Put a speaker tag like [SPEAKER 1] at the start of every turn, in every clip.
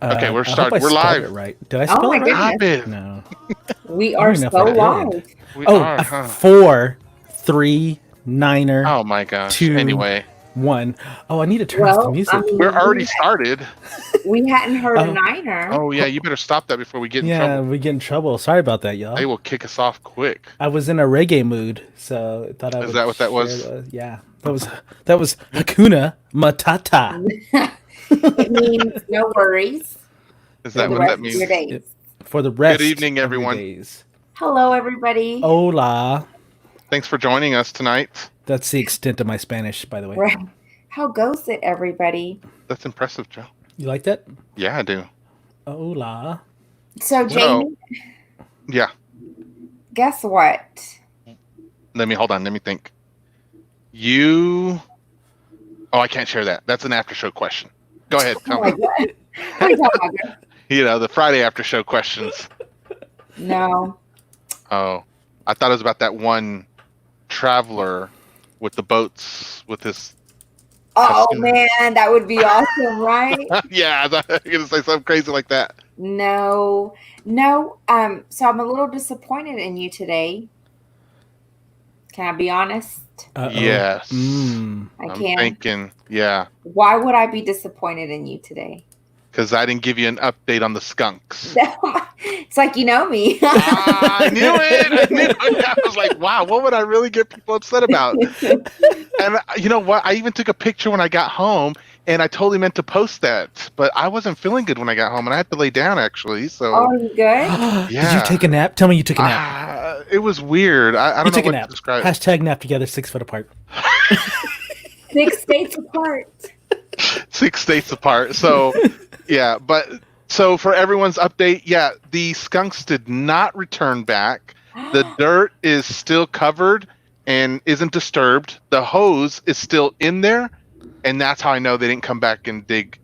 [SPEAKER 1] Okay, we're
[SPEAKER 2] I hope
[SPEAKER 1] starting.
[SPEAKER 2] I
[SPEAKER 1] We're
[SPEAKER 2] spelled
[SPEAKER 1] live.
[SPEAKER 2] it right. Did I spell
[SPEAKER 3] my
[SPEAKER 2] it right?
[SPEAKER 3] goodness.
[SPEAKER 2] No.
[SPEAKER 3] We
[SPEAKER 2] I
[SPEAKER 3] are
[SPEAKER 2] don't know if
[SPEAKER 3] so
[SPEAKER 2] I did.
[SPEAKER 3] live.
[SPEAKER 1] We
[SPEAKER 2] Oh,
[SPEAKER 1] are,
[SPEAKER 2] a
[SPEAKER 1] huh?
[SPEAKER 2] 4, 3, 9er,
[SPEAKER 1] Oh my gosh.
[SPEAKER 2] 2,
[SPEAKER 1] Anyway,
[SPEAKER 2] 1. Oh, I need to turn off the
[SPEAKER 3] Well, I
[SPEAKER 2] music.
[SPEAKER 3] mean,
[SPEAKER 1] we're already started.
[SPEAKER 3] we hadn't heard a
[SPEAKER 2] Oh.
[SPEAKER 3] niner.
[SPEAKER 1] Oh yeah, you better stop that before we get in
[SPEAKER 2] Yeah,
[SPEAKER 1] trouble.
[SPEAKER 2] we get in trouble. Sorry about that,
[SPEAKER 1] They
[SPEAKER 2] y'all.
[SPEAKER 1] will kick us off quick.
[SPEAKER 2] I was in a reggae mood, so I thought I
[SPEAKER 1] Is
[SPEAKER 2] would
[SPEAKER 1] that what that
[SPEAKER 2] share
[SPEAKER 1] was?
[SPEAKER 2] Yeah, that was Hakuna Matata.
[SPEAKER 3] It means no worries
[SPEAKER 1] Is
[SPEAKER 3] for
[SPEAKER 1] that
[SPEAKER 3] the
[SPEAKER 1] what
[SPEAKER 3] rest
[SPEAKER 1] that
[SPEAKER 3] of
[SPEAKER 1] means?
[SPEAKER 3] your days.
[SPEAKER 2] For the rest
[SPEAKER 1] evening,
[SPEAKER 2] of
[SPEAKER 1] everyone.
[SPEAKER 2] your days.
[SPEAKER 3] Hello, everybody.
[SPEAKER 2] Hola.
[SPEAKER 1] Thanks for joining us tonight.
[SPEAKER 2] That's the extent of my Spanish, by the way.
[SPEAKER 3] Right. How goes it, everybody?
[SPEAKER 1] That's impressive, Joe.
[SPEAKER 2] You like that?
[SPEAKER 1] Yeah, I do.
[SPEAKER 2] Hola.
[SPEAKER 3] So, Jamie,
[SPEAKER 1] Yeah.
[SPEAKER 3] guess what?
[SPEAKER 1] Let me think. You. Oh, I can't share that. That's an after show question. Go ahead.
[SPEAKER 3] Oh
[SPEAKER 1] Tell
[SPEAKER 3] my
[SPEAKER 1] me.
[SPEAKER 3] God. What are you talking about, girl?
[SPEAKER 1] You know, the Friday after show questions.
[SPEAKER 3] No.
[SPEAKER 1] Oh, I thought it was about that one traveler with the boats with his.
[SPEAKER 3] Oh,
[SPEAKER 1] customer.
[SPEAKER 3] man, that would be awesome, right?
[SPEAKER 1] Yeah, I thought you were going to say something crazy like that.
[SPEAKER 3] No. So I'm a little disappointed in you today. Can I be honest?
[SPEAKER 2] Uh-oh.
[SPEAKER 1] Yes.
[SPEAKER 3] I
[SPEAKER 1] I'm
[SPEAKER 3] can.
[SPEAKER 1] thinking, yeah,
[SPEAKER 3] Why would I be disappointed in you today?
[SPEAKER 1] because I didn't give you an update on the skunks.
[SPEAKER 3] It's like you know me.
[SPEAKER 1] I knew it. I was like, wow, what would I really get people upset about? And you know what? I even took a picture when I got home, and I totally meant to post that, but I wasn't feeling good when I got home, and I had to lay down actually. So
[SPEAKER 3] Oh, you good?
[SPEAKER 2] Did you
[SPEAKER 1] Yeah.
[SPEAKER 2] take a nap? Tell me you took a nap.
[SPEAKER 1] it was weird. I
[SPEAKER 2] You
[SPEAKER 1] don't know
[SPEAKER 2] took a
[SPEAKER 1] what
[SPEAKER 2] nap.
[SPEAKER 1] to describe.
[SPEAKER 2] Hashtag nap together 6 foot apart.
[SPEAKER 3] 6 states apart.
[SPEAKER 1] 6 states apart. So yeah, but so for everyone's update, yeah, the skunks did not return back. The dirt is still covered and isn't disturbed. The hose is still in there, and that's how I know they didn't come back and dig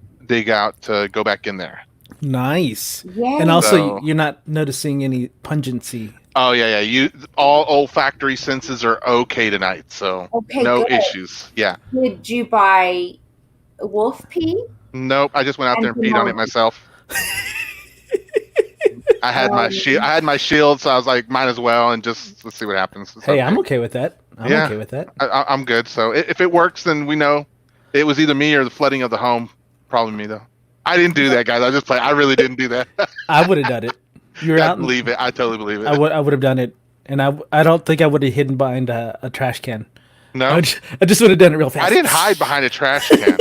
[SPEAKER 1] out to go back in there.
[SPEAKER 2] Nice.
[SPEAKER 3] Yay.
[SPEAKER 2] And also,
[SPEAKER 1] So-
[SPEAKER 2] you're not noticing any pungency.
[SPEAKER 1] Oh yeah. You all olfactory senses are okay tonight, so
[SPEAKER 3] Okay,
[SPEAKER 1] no
[SPEAKER 3] good.
[SPEAKER 1] issues. Yeah.
[SPEAKER 3] Did you buy wolf pee?
[SPEAKER 1] Nope. I just went out there and
[SPEAKER 3] And
[SPEAKER 1] peed on it myself. I had my shield. I had my shield, so I was like, might as well, and just let's see what happens. It's
[SPEAKER 2] Hey,
[SPEAKER 1] okay.
[SPEAKER 2] I'm okay with that. I'm
[SPEAKER 1] Yeah.
[SPEAKER 2] okay with that.
[SPEAKER 1] I'm good. So if it works, then we know it was either me or the flooding of the home. Probably me though. I didn't do that, guys. I just play. I really didn't do that.
[SPEAKER 2] I would have done it. You were
[SPEAKER 1] I
[SPEAKER 2] out.
[SPEAKER 1] believe it. I totally believe it.
[SPEAKER 2] I would have done it, and I don't think I would have hidden behind a trash can.
[SPEAKER 1] No,
[SPEAKER 2] I just would have done it real fast.
[SPEAKER 1] I didn't hide behind a trash can.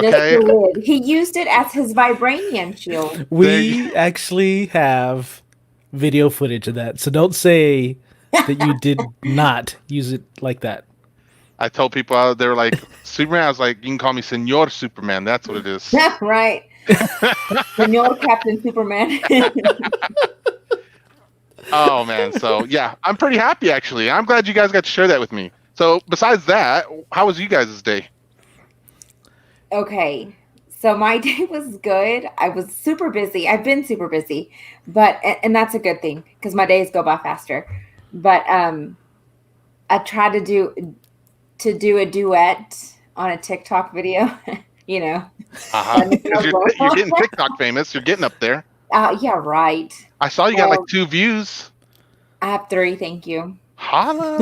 [SPEAKER 3] Just
[SPEAKER 1] Okay.
[SPEAKER 3] the lid. He used it as his vibranium shield.
[SPEAKER 2] We actually have video footage of that, so don't say that you did not use it like that.
[SPEAKER 1] I told people out there like Superman. I was like, you can call me Senor Superman. That's what it is.
[SPEAKER 3] Right. Senor Captain Superman.
[SPEAKER 1] Oh man. So yeah, I'm pretty happy actually. I'm glad you guys got to share that with me. So besides that, how was you guys' day?
[SPEAKER 3] Okay. So my day was good. I was super busy. I've been super busy, but and that's a good thing because my days go by faster. But I tried to do a duet on a TikTok video. You know.
[SPEAKER 1] You're getting TikTok famous. You're getting up there.
[SPEAKER 3] Yeah, right.
[SPEAKER 1] I saw you got like 2 views.
[SPEAKER 3] I have 3. Thank you.
[SPEAKER 1] Holla.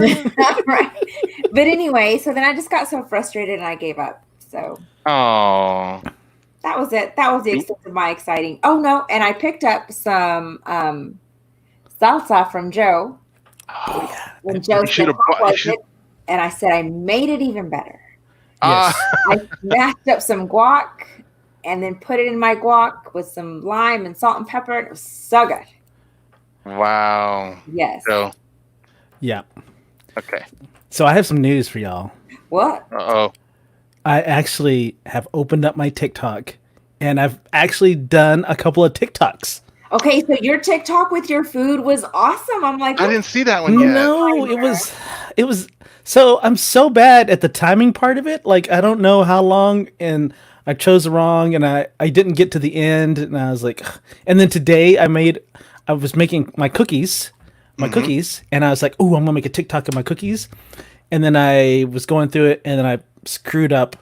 [SPEAKER 3] Right. But anyway, so then I just got so frustrated and I gave up. So
[SPEAKER 1] Oh.
[SPEAKER 3] that was it. That was the extent of my exciting. Oh no, and I picked up some salsa from Joe.
[SPEAKER 1] Oh yeah.
[SPEAKER 3] When Joe said, "How was it?" and I said, "I made it even better."
[SPEAKER 2] Yes.
[SPEAKER 3] I mashed up some guac and then put it in my guac with some lime and salt and pepper. And it was so good.
[SPEAKER 1] Wow.
[SPEAKER 3] Yes.
[SPEAKER 1] So
[SPEAKER 2] Yeah.
[SPEAKER 1] okay.
[SPEAKER 2] So I have some news for y'all.
[SPEAKER 3] What?
[SPEAKER 1] Uh-oh.
[SPEAKER 2] I actually have opened up my TikTok, and I've actually done a couple of TikToks.
[SPEAKER 3] Okay, so your TikTok with your food was awesome. I'm like,
[SPEAKER 1] I didn't see that one yet.
[SPEAKER 2] No, it was. So I'm so bad at the timing part of it. Like I don't know how long, and I chose wrong, and I didn't get to the end, and I was like, ugh. And then today I was making my cookies, and I was like, oh, I'm gonna make a TikTok of my cookies, and then I was going through it, and then I screwed up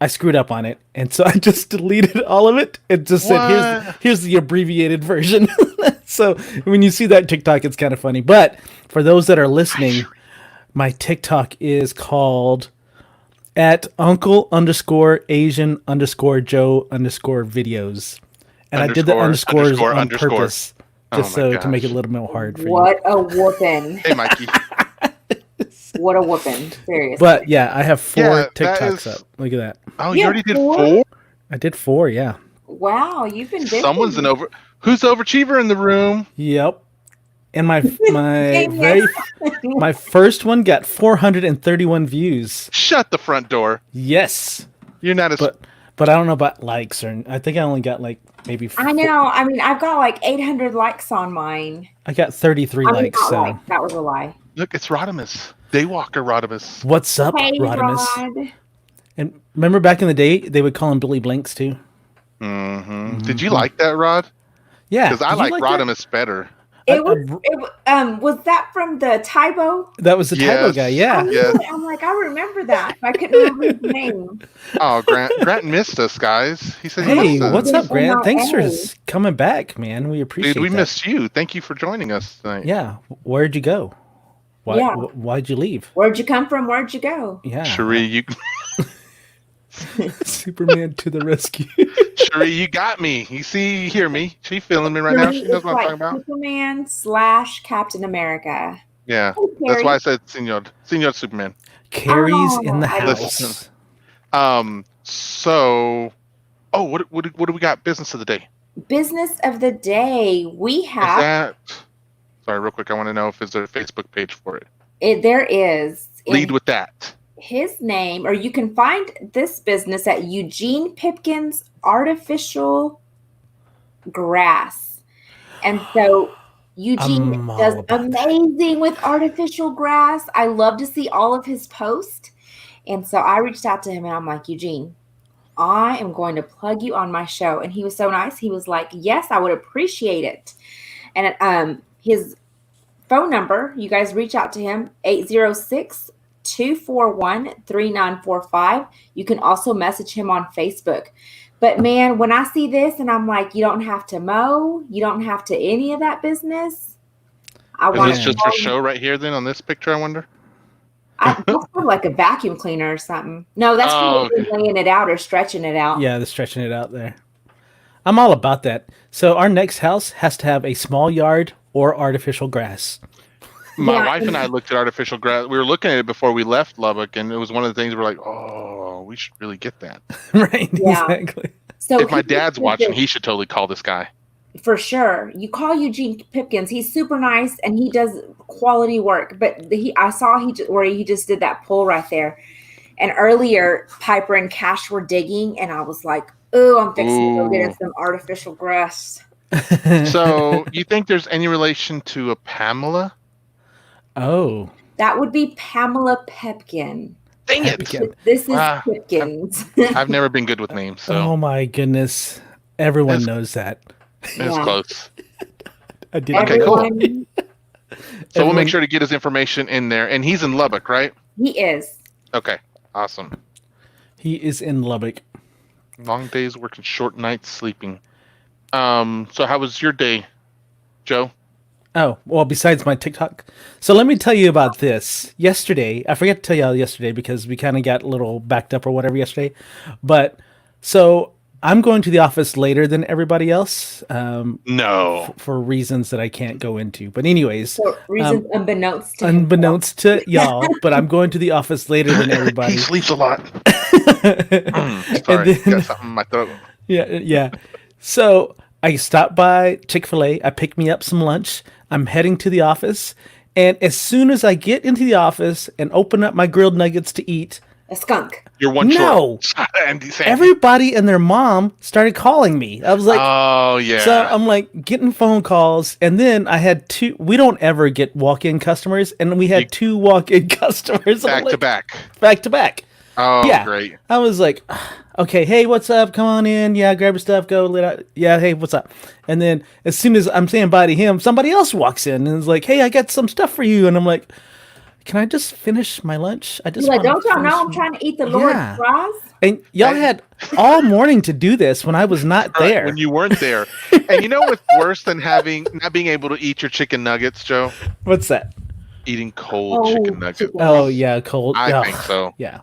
[SPEAKER 2] I screwed up on it, and so I just deleted all of it and just said, "Here's the abbreviated version." So when you see that TikTok, it's kind of funny. But for those that are listening, my TikTok is called at uncle_Asian_Joe_videos, and I did the underscores on purpose just to make it a little more hard for you.
[SPEAKER 3] What a whooping!
[SPEAKER 1] Hey, Mikey.
[SPEAKER 3] What a whooping! Seriously.
[SPEAKER 2] But yeah, I have 4 TikToks up. Look at that.
[SPEAKER 1] Oh, you already did 4?
[SPEAKER 2] I did 4. Yeah.
[SPEAKER 3] Wow, you've been busy.
[SPEAKER 1] Someone's who's the overachiever in the room?
[SPEAKER 2] Yep. And my first one got 431 views.
[SPEAKER 1] Shut the front door.
[SPEAKER 2] Yes.
[SPEAKER 1] You're not
[SPEAKER 2] but I don't know about likes, or I think I only got like maybe 4.
[SPEAKER 3] I know. I mean, I've got like 800 likes on mine.
[SPEAKER 2] I got 33 likes. So
[SPEAKER 3] that was a lie.
[SPEAKER 1] Look, it's Rodimus. Daywalker Rodimus.
[SPEAKER 2] What's up,
[SPEAKER 3] hey,
[SPEAKER 2] Rodimus?
[SPEAKER 3] Rod.
[SPEAKER 2] And remember back in the day, they would call him Billy Blinks too.
[SPEAKER 1] Mm-hmm. Did you like that, Rod?
[SPEAKER 2] Yeah.
[SPEAKER 1] Because I like Rodimus better.
[SPEAKER 3] Was that from the Tybo?
[SPEAKER 2] That was the Tybo guy, yeah.
[SPEAKER 1] Yes.
[SPEAKER 3] I'm like, I remember that. I couldn't remember his name.
[SPEAKER 1] Oh, Grant missed us, guys. He said,
[SPEAKER 2] "Hey, what's up, Grant? Thanks for coming back, man. We appreciate it.
[SPEAKER 1] Dude, we missed you. Thank you for joining us tonight."
[SPEAKER 2] Yeah. Where'd you go? Why'd you leave?
[SPEAKER 3] Where'd you come from? Where'd you go?
[SPEAKER 2] Yeah.
[SPEAKER 1] Cherie, you
[SPEAKER 2] Superman to the rescue.
[SPEAKER 1] Cherie, you got me. You hear me. She feeling me right now. She knows what I'm talking about.
[SPEAKER 3] Superman / Captain America.
[SPEAKER 1] Yeah. That's why I said Senor Superman.
[SPEAKER 2] Carrie's in the house.
[SPEAKER 1] Listen. So what do we got? Business of the day.
[SPEAKER 3] Business of the day. We have
[SPEAKER 1] sorry, real quick, I want to know if there's a Facebook page for it.
[SPEAKER 3] There is.
[SPEAKER 1] Lead with that.
[SPEAKER 3] His name, or you can find this business at Eugene Pipkin's Artificial Grass. And so Eugene does amazing with artificial grass. I love to see all of his posts. And so I reached out to him and I'm like, Eugene, I am going to plug you on my show. And he was so nice. He was like, yes, I would appreciate it. And his phone number, you guys reach out to him, 806-241-3945. You can also message him on Facebook. But man, when I see this and I'm like, you don't have to mow, you don't have to any of that business.
[SPEAKER 1] Is this just your show right here then on this picture, I wonder?
[SPEAKER 3] That's like a vacuum cleaner or something. No, that's laying it out or stretching it out.
[SPEAKER 2] Yeah, they're stretching it out there. I'm all about that. So our next house has to have a small yard or artificial grass.
[SPEAKER 1] My wife and I looked at artificial grass. We were looking at it before we left Lubbock, and it was one of the things we're like, oh, we should really get that.
[SPEAKER 2] Right, yeah. Exactly.
[SPEAKER 3] So
[SPEAKER 1] if my dad's watching, he should totally call this guy.
[SPEAKER 3] For sure. You call Eugene Pipkins. He's super nice, and he does quality work. But I saw where he just did that pull right there. And earlier, Piper and Cash were digging, and I was like, oh, I'm fixing to go get some artificial grass.
[SPEAKER 1] So you think there's any relation to a Pamela?
[SPEAKER 2] Oh.
[SPEAKER 3] That would be Pamela Pepkin.
[SPEAKER 1] Dang it.
[SPEAKER 3] This is Pipkins.
[SPEAKER 1] I've never been good with names. So.
[SPEAKER 2] Oh, my goodness. Everyone knows that.
[SPEAKER 1] It's close.
[SPEAKER 2] I did.
[SPEAKER 1] Okay, cool. So we'll make sure to get his information in there. And he's in Lubbock, right?
[SPEAKER 3] He is.
[SPEAKER 1] Okay, awesome.
[SPEAKER 2] He is in Lubbock.
[SPEAKER 1] Long days working, short nights sleeping. So how was your day, Joe?
[SPEAKER 2] Oh, well, besides my TikTok. So let me tell you about this. Yesterday, I forgot to tell y'all yesterday because we kind of got a little backed up or whatever yesterday. But so I'm going to the office later than everybody else.
[SPEAKER 1] No.
[SPEAKER 2] For reasons that I can't go into. But anyways.
[SPEAKER 3] For reasons unbeknownst to
[SPEAKER 2] unbeknownst to y'all. But I'm going to the office later than everybody.
[SPEAKER 1] He sleeps a lot. Sorry, got something in my throat.
[SPEAKER 2] Yeah. So I stopped by Chick-fil-A. I picked me up some lunch. I'm heading to the office. And as soon as I get into the office and open up my grilled nuggets to eat,
[SPEAKER 3] a skunk.
[SPEAKER 1] You're one short.
[SPEAKER 2] Everybody and their mom started calling me. I was like,
[SPEAKER 1] oh, yeah.
[SPEAKER 2] So I'm like getting phone calls. And then I had two. We don't ever get walk-in customers. And we had two walk-in customers.
[SPEAKER 1] Back to back.
[SPEAKER 2] Back to back.
[SPEAKER 1] Oh, yeah. Great.
[SPEAKER 2] I was like, okay, hey, what's up? Come on in. Yeah, grab your stuff. Go. Yeah, hey, what's up? And then as soon as I'm saying bye to him, somebody else walks in and is like, hey, I got some stuff for you. And I'm like, can I just finish my lunch? I just
[SPEAKER 3] You're like,
[SPEAKER 2] want
[SPEAKER 3] don't y'all know I'm
[SPEAKER 2] finish.
[SPEAKER 3] trying to eat the Lord's
[SPEAKER 2] Yeah.
[SPEAKER 3] fries?
[SPEAKER 2] And y'all
[SPEAKER 1] And-
[SPEAKER 2] had all morning to do this when I was not
[SPEAKER 1] Right,
[SPEAKER 2] there.
[SPEAKER 1] when you weren't there. And you know what's worse than not being able to eat your chicken nuggets, Joe?
[SPEAKER 2] What's that?
[SPEAKER 1] Eating cold chicken nuggets.
[SPEAKER 3] chicken
[SPEAKER 2] Oh
[SPEAKER 3] nuggets.
[SPEAKER 2] yeah, cold.
[SPEAKER 1] I
[SPEAKER 2] Ugh,
[SPEAKER 1] think so.
[SPEAKER 2] Yeah.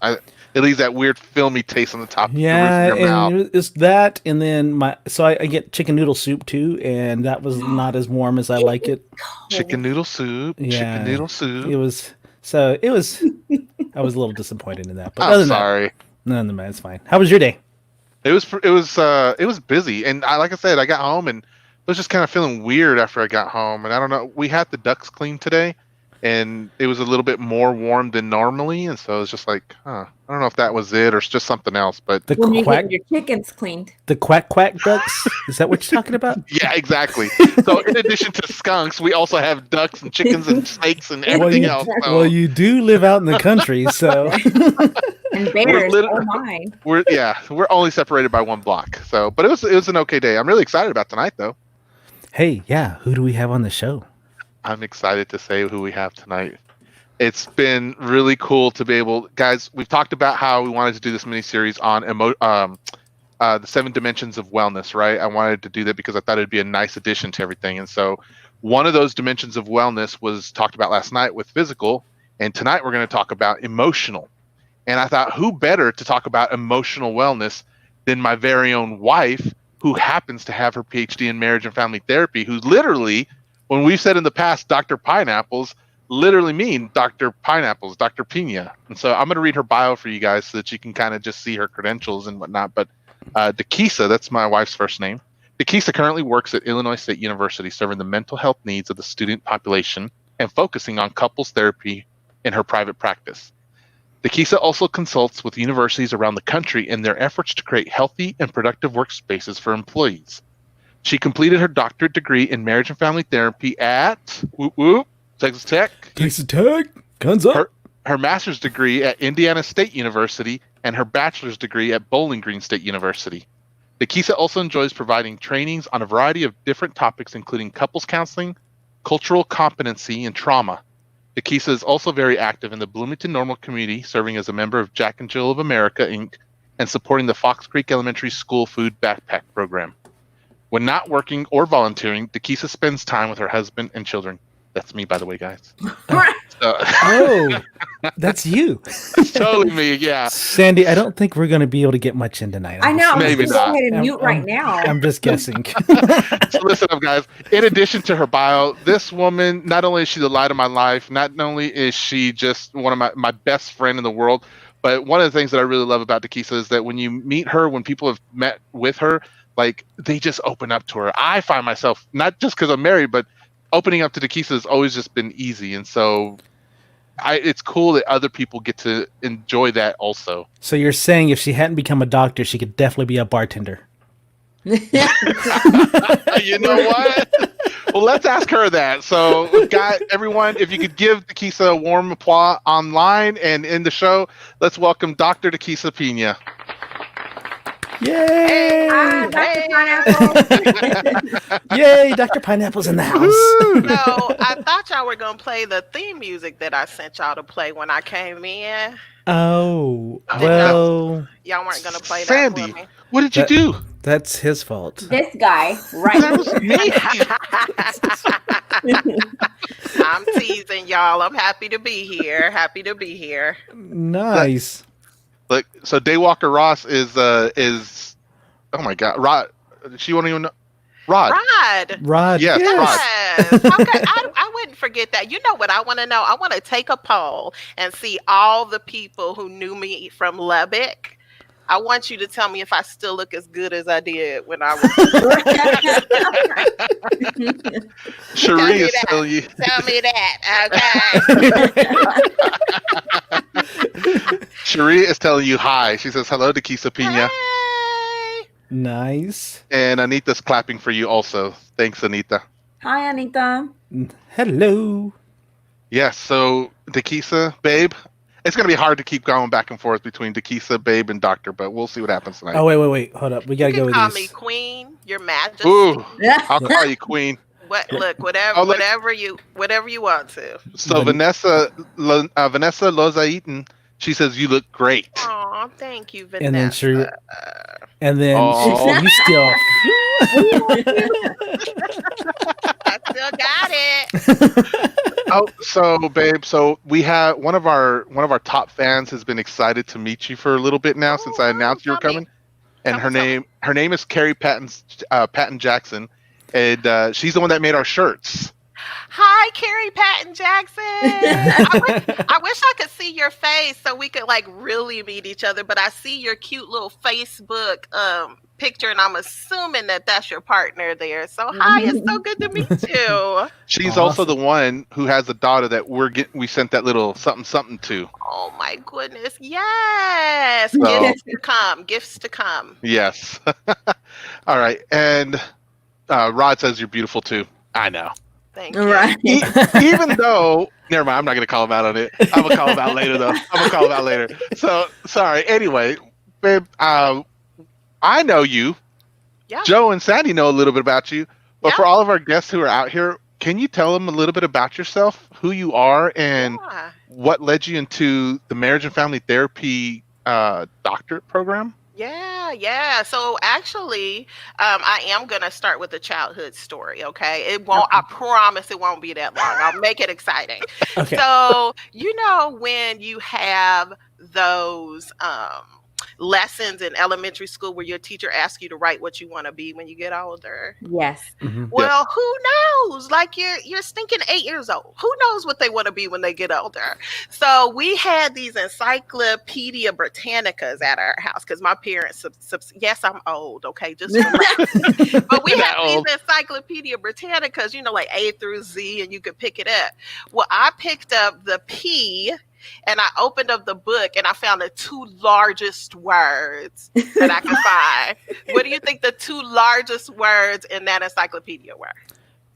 [SPEAKER 1] It leaves that weird filmy taste on the top of the roof
[SPEAKER 2] Yeah,
[SPEAKER 1] of your mouth.
[SPEAKER 2] and it's that, and then I get chicken noodle soup too, and that was not as warm as I like it.
[SPEAKER 1] Chicken noodle soup.
[SPEAKER 2] Yeah,
[SPEAKER 1] Chicken noodle soup.
[SPEAKER 2] it was. So it was. I was a little disappointed in that, but
[SPEAKER 1] I'm
[SPEAKER 2] other than
[SPEAKER 1] sorry.
[SPEAKER 2] that, none of that, it's fine. How was your day?
[SPEAKER 1] It was busy, and like I said, I got home and was just kind of feeling weird after I got home, and I don't know. We had the ducts cleaned today, and it was a little bit more warm than normally, and so it was just like, I don't know if that was it or it's just something else, but
[SPEAKER 2] The
[SPEAKER 3] When you
[SPEAKER 2] quack,
[SPEAKER 3] get your chickens cleaned.
[SPEAKER 2] the quack ducks. Is that what you're talking about?
[SPEAKER 1] yeah, exactly. So in addition to skunks, we also have ducks and chickens and snakes and everything else. So
[SPEAKER 2] Well, you do live out in the country, so
[SPEAKER 3] And bears,
[SPEAKER 1] lit-
[SPEAKER 3] oh mine.
[SPEAKER 1] we're only separated by one block. So, but it was an okay day. I'm really excited about tonight, though.
[SPEAKER 2] hey, yeah. Who do we have on the show?
[SPEAKER 1] I'm excited to say who we have tonight. It's been really cool to be able, guys. We've talked about how we wanted to do this mini series on the 7 dimensions of wellness, right? I wanted to do that because I thought it'd be a nice addition to everything. And so, one of those dimensions of wellness was talked about last night with physical, and tonight we're going to talk about emotional. And I thought, who better to talk about emotional wellness than my very own wife, who happens to have her PhD in marriage and family therapy, who literally, when we've said in the past, Dr. Pineapples, literally mean Dr. Pineapples, Dr. Pina. And so I'm going to read her bio for you guys so that you can kind of just see her credentials and whatnot. But Dakesa, that's my wife's first name. Dakesa currently works at Illinois State University, serving the mental health needs of the student population and focusing on couples therapy in her private practice. Dakesa also consults with universities around the country in their efforts to create healthy and productive workspaces for employees. She completed her doctorate degree in marriage and family therapy at Texas Tech.
[SPEAKER 2] Texas Tech, guns up.
[SPEAKER 1] Her master's degree at Indiana State University and her bachelor's degree at Bowling Green State University. Dakesa also enjoys providing trainings on a variety of different topics, including couples counseling, cultural competency, and trauma. Dakesa is also very active in the Bloomington Normal community, serving as a member of Jack and Jill of America, Inc., and supporting the Fox Creek Elementary School Food Backpack Program. When not working or volunteering, Dakesa spends time with her husband and children. That's me, by the way, guys.
[SPEAKER 2] Oh, that's you.
[SPEAKER 1] It's totally me, yeah.
[SPEAKER 2] Sandy, I don't think we're going to be able to get much in tonight.
[SPEAKER 3] I know.
[SPEAKER 1] Maybe
[SPEAKER 3] Let's
[SPEAKER 1] not.
[SPEAKER 3] go ahead and
[SPEAKER 2] I'm-
[SPEAKER 3] mute right
[SPEAKER 2] I'm-
[SPEAKER 3] now.
[SPEAKER 2] I'm just guessing.
[SPEAKER 1] So listen up, guys. In addition to her bio, this woman, not only is she the light of my life, not only is she just one of my best friend in the world, but one of the things that I really love about Dakesa is that when you meet her, when people have met with her, like they just open up to her. I find myself, not just because I'm married, but opening up to Dakesa has always just been easy. And so it's cool that other people get to enjoy that also.
[SPEAKER 2] So you're saying if she hadn't become a doctor, she could definitely be a bartender.
[SPEAKER 1] You know what? Well, let's ask her that. So, we've got everyone, if you could give Dakesa a warm applause online and in the show, let's welcome Dr. Dakesa Piña.
[SPEAKER 2] Yay!
[SPEAKER 3] Dr. Pineapple.
[SPEAKER 2] Yay! Dr. Pineapple's in the house.
[SPEAKER 4] So I thought y'all were gonna play the theme music that I sent y'all to play when I came in.
[SPEAKER 2] Oh, well,
[SPEAKER 4] Y'all weren't gonna play that
[SPEAKER 1] Sandy,
[SPEAKER 4] for me.
[SPEAKER 1] what did you
[SPEAKER 2] That-
[SPEAKER 1] do?
[SPEAKER 2] that's his fault.
[SPEAKER 3] This guy,
[SPEAKER 1] That
[SPEAKER 3] right?
[SPEAKER 1] was me.
[SPEAKER 4] I'm teasing y'all. I'm happy to be here. Happy to be here.
[SPEAKER 2] Nice.
[SPEAKER 1] Look, so Daywalker Ross is oh my god, Rod. She won't even know. Rod.
[SPEAKER 4] Rod.
[SPEAKER 1] Yes,
[SPEAKER 2] Yes.
[SPEAKER 1] Rod.
[SPEAKER 4] Yes. Okay, I wouldn't forget that. You know what I want to know? I want to take a poll and see all the people who knew me from Lubbock. I want you to tell me if I still look as good as I did when I was.
[SPEAKER 1] Cherie is telling you.
[SPEAKER 4] Tell me that. Okay.
[SPEAKER 1] Cherie is telling you hi. She says hello to Dakesa Piña.
[SPEAKER 4] Hey.
[SPEAKER 2] Nice.
[SPEAKER 1] And Anita's clapping for you also. Thanks, Anita.
[SPEAKER 3] Hi, Anita.
[SPEAKER 2] Hello.
[SPEAKER 1] Yes, so Dakesa, babe. It's going to be hard to keep going back and forth between Dakesa, babe, and doctor, but we'll see what happens tonight.
[SPEAKER 2] Oh, wait. Hold up. We got to
[SPEAKER 4] You
[SPEAKER 2] go
[SPEAKER 4] can
[SPEAKER 2] with
[SPEAKER 4] call
[SPEAKER 2] these.
[SPEAKER 4] me Queen, Your Majesty.
[SPEAKER 1] Ooh, I'll call you queen.
[SPEAKER 4] Look,
[SPEAKER 1] Oh, look.
[SPEAKER 4] whatever you want to.
[SPEAKER 1] So Vanessa Lozaitan, she says you look great.
[SPEAKER 4] Oh, thank you, Vanessa.
[SPEAKER 2] And then
[SPEAKER 1] Oh.
[SPEAKER 2] you still.
[SPEAKER 4] I still got it.
[SPEAKER 1] Oh, so babe, so we have one of our top fans has been excited to meet you for a little bit now since I announced you were
[SPEAKER 4] tell me.
[SPEAKER 1] coming. And her name is Carrie Patton Jackson, and she's the one that made our shirts.
[SPEAKER 4] Hi, Carrie Patton Jackson. I wish I could see your face so we could like really meet each other. But I see your cute little Facebook picture, and I'm assuming that that's your partner there. So hi, it's so good to meet you.
[SPEAKER 1] She's also the one who has a daughter that we sent that little something to.
[SPEAKER 4] Oh my goodness, yes!
[SPEAKER 1] So-
[SPEAKER 4] Gifts to come.
[SPEAKER 1] Yes. All right, and Rod says you're beautiful too. I know.
[SPEAKER 4] Thank you.
[SPEAKER 3] Right.
[SPEAKER 1] Even though, never mind, I'm not going to call him out on it. I'm going to call him out later, though. So, sorry. Anyway, babe, I know you.
[SPEAKER 4] Yeah.
[SPEAKER 1] Joe and Sandy know a little bit about you. But
[SPEAKER 4] Yeah.
[SPEAKER 1] for all of our guests who are out here, can you tell them a little bit about yourself, who you are, and
[SPEAKER 4] Yeah.
[SPEAKER 1] what led you into the Marriage and Family Therapy doctorate program?
[SPEAKER 4] Yeah. So actually, I am gonna start with a childhood story. Okay, it won't. I promise it won't be that long. I'll make it exciting.
[SPEAKER 2] Okay.
[SPEAKER 4] So when you have those lessons in elementary school where your teacher asks you to write what you want to be when you get older.
[SPEAKER 3] Yes.
[SPEAKER 2] Mhm.
[SPEAKER 4] Well, who knows? Like you're stinking 8 years old. Who knows what they want to be when they get older? So we had these Encyclopedia Britannicas at our house because my parents. Yes, I'm old. Okay, just relax. But we had these Encyclopedia Britannicas, like A through Z, and you could pick it up. Well, I picked up the P. And I opened up the book and I found the 2 largest words that I could find. What do you think the 2 largest words in that encyclopedia were?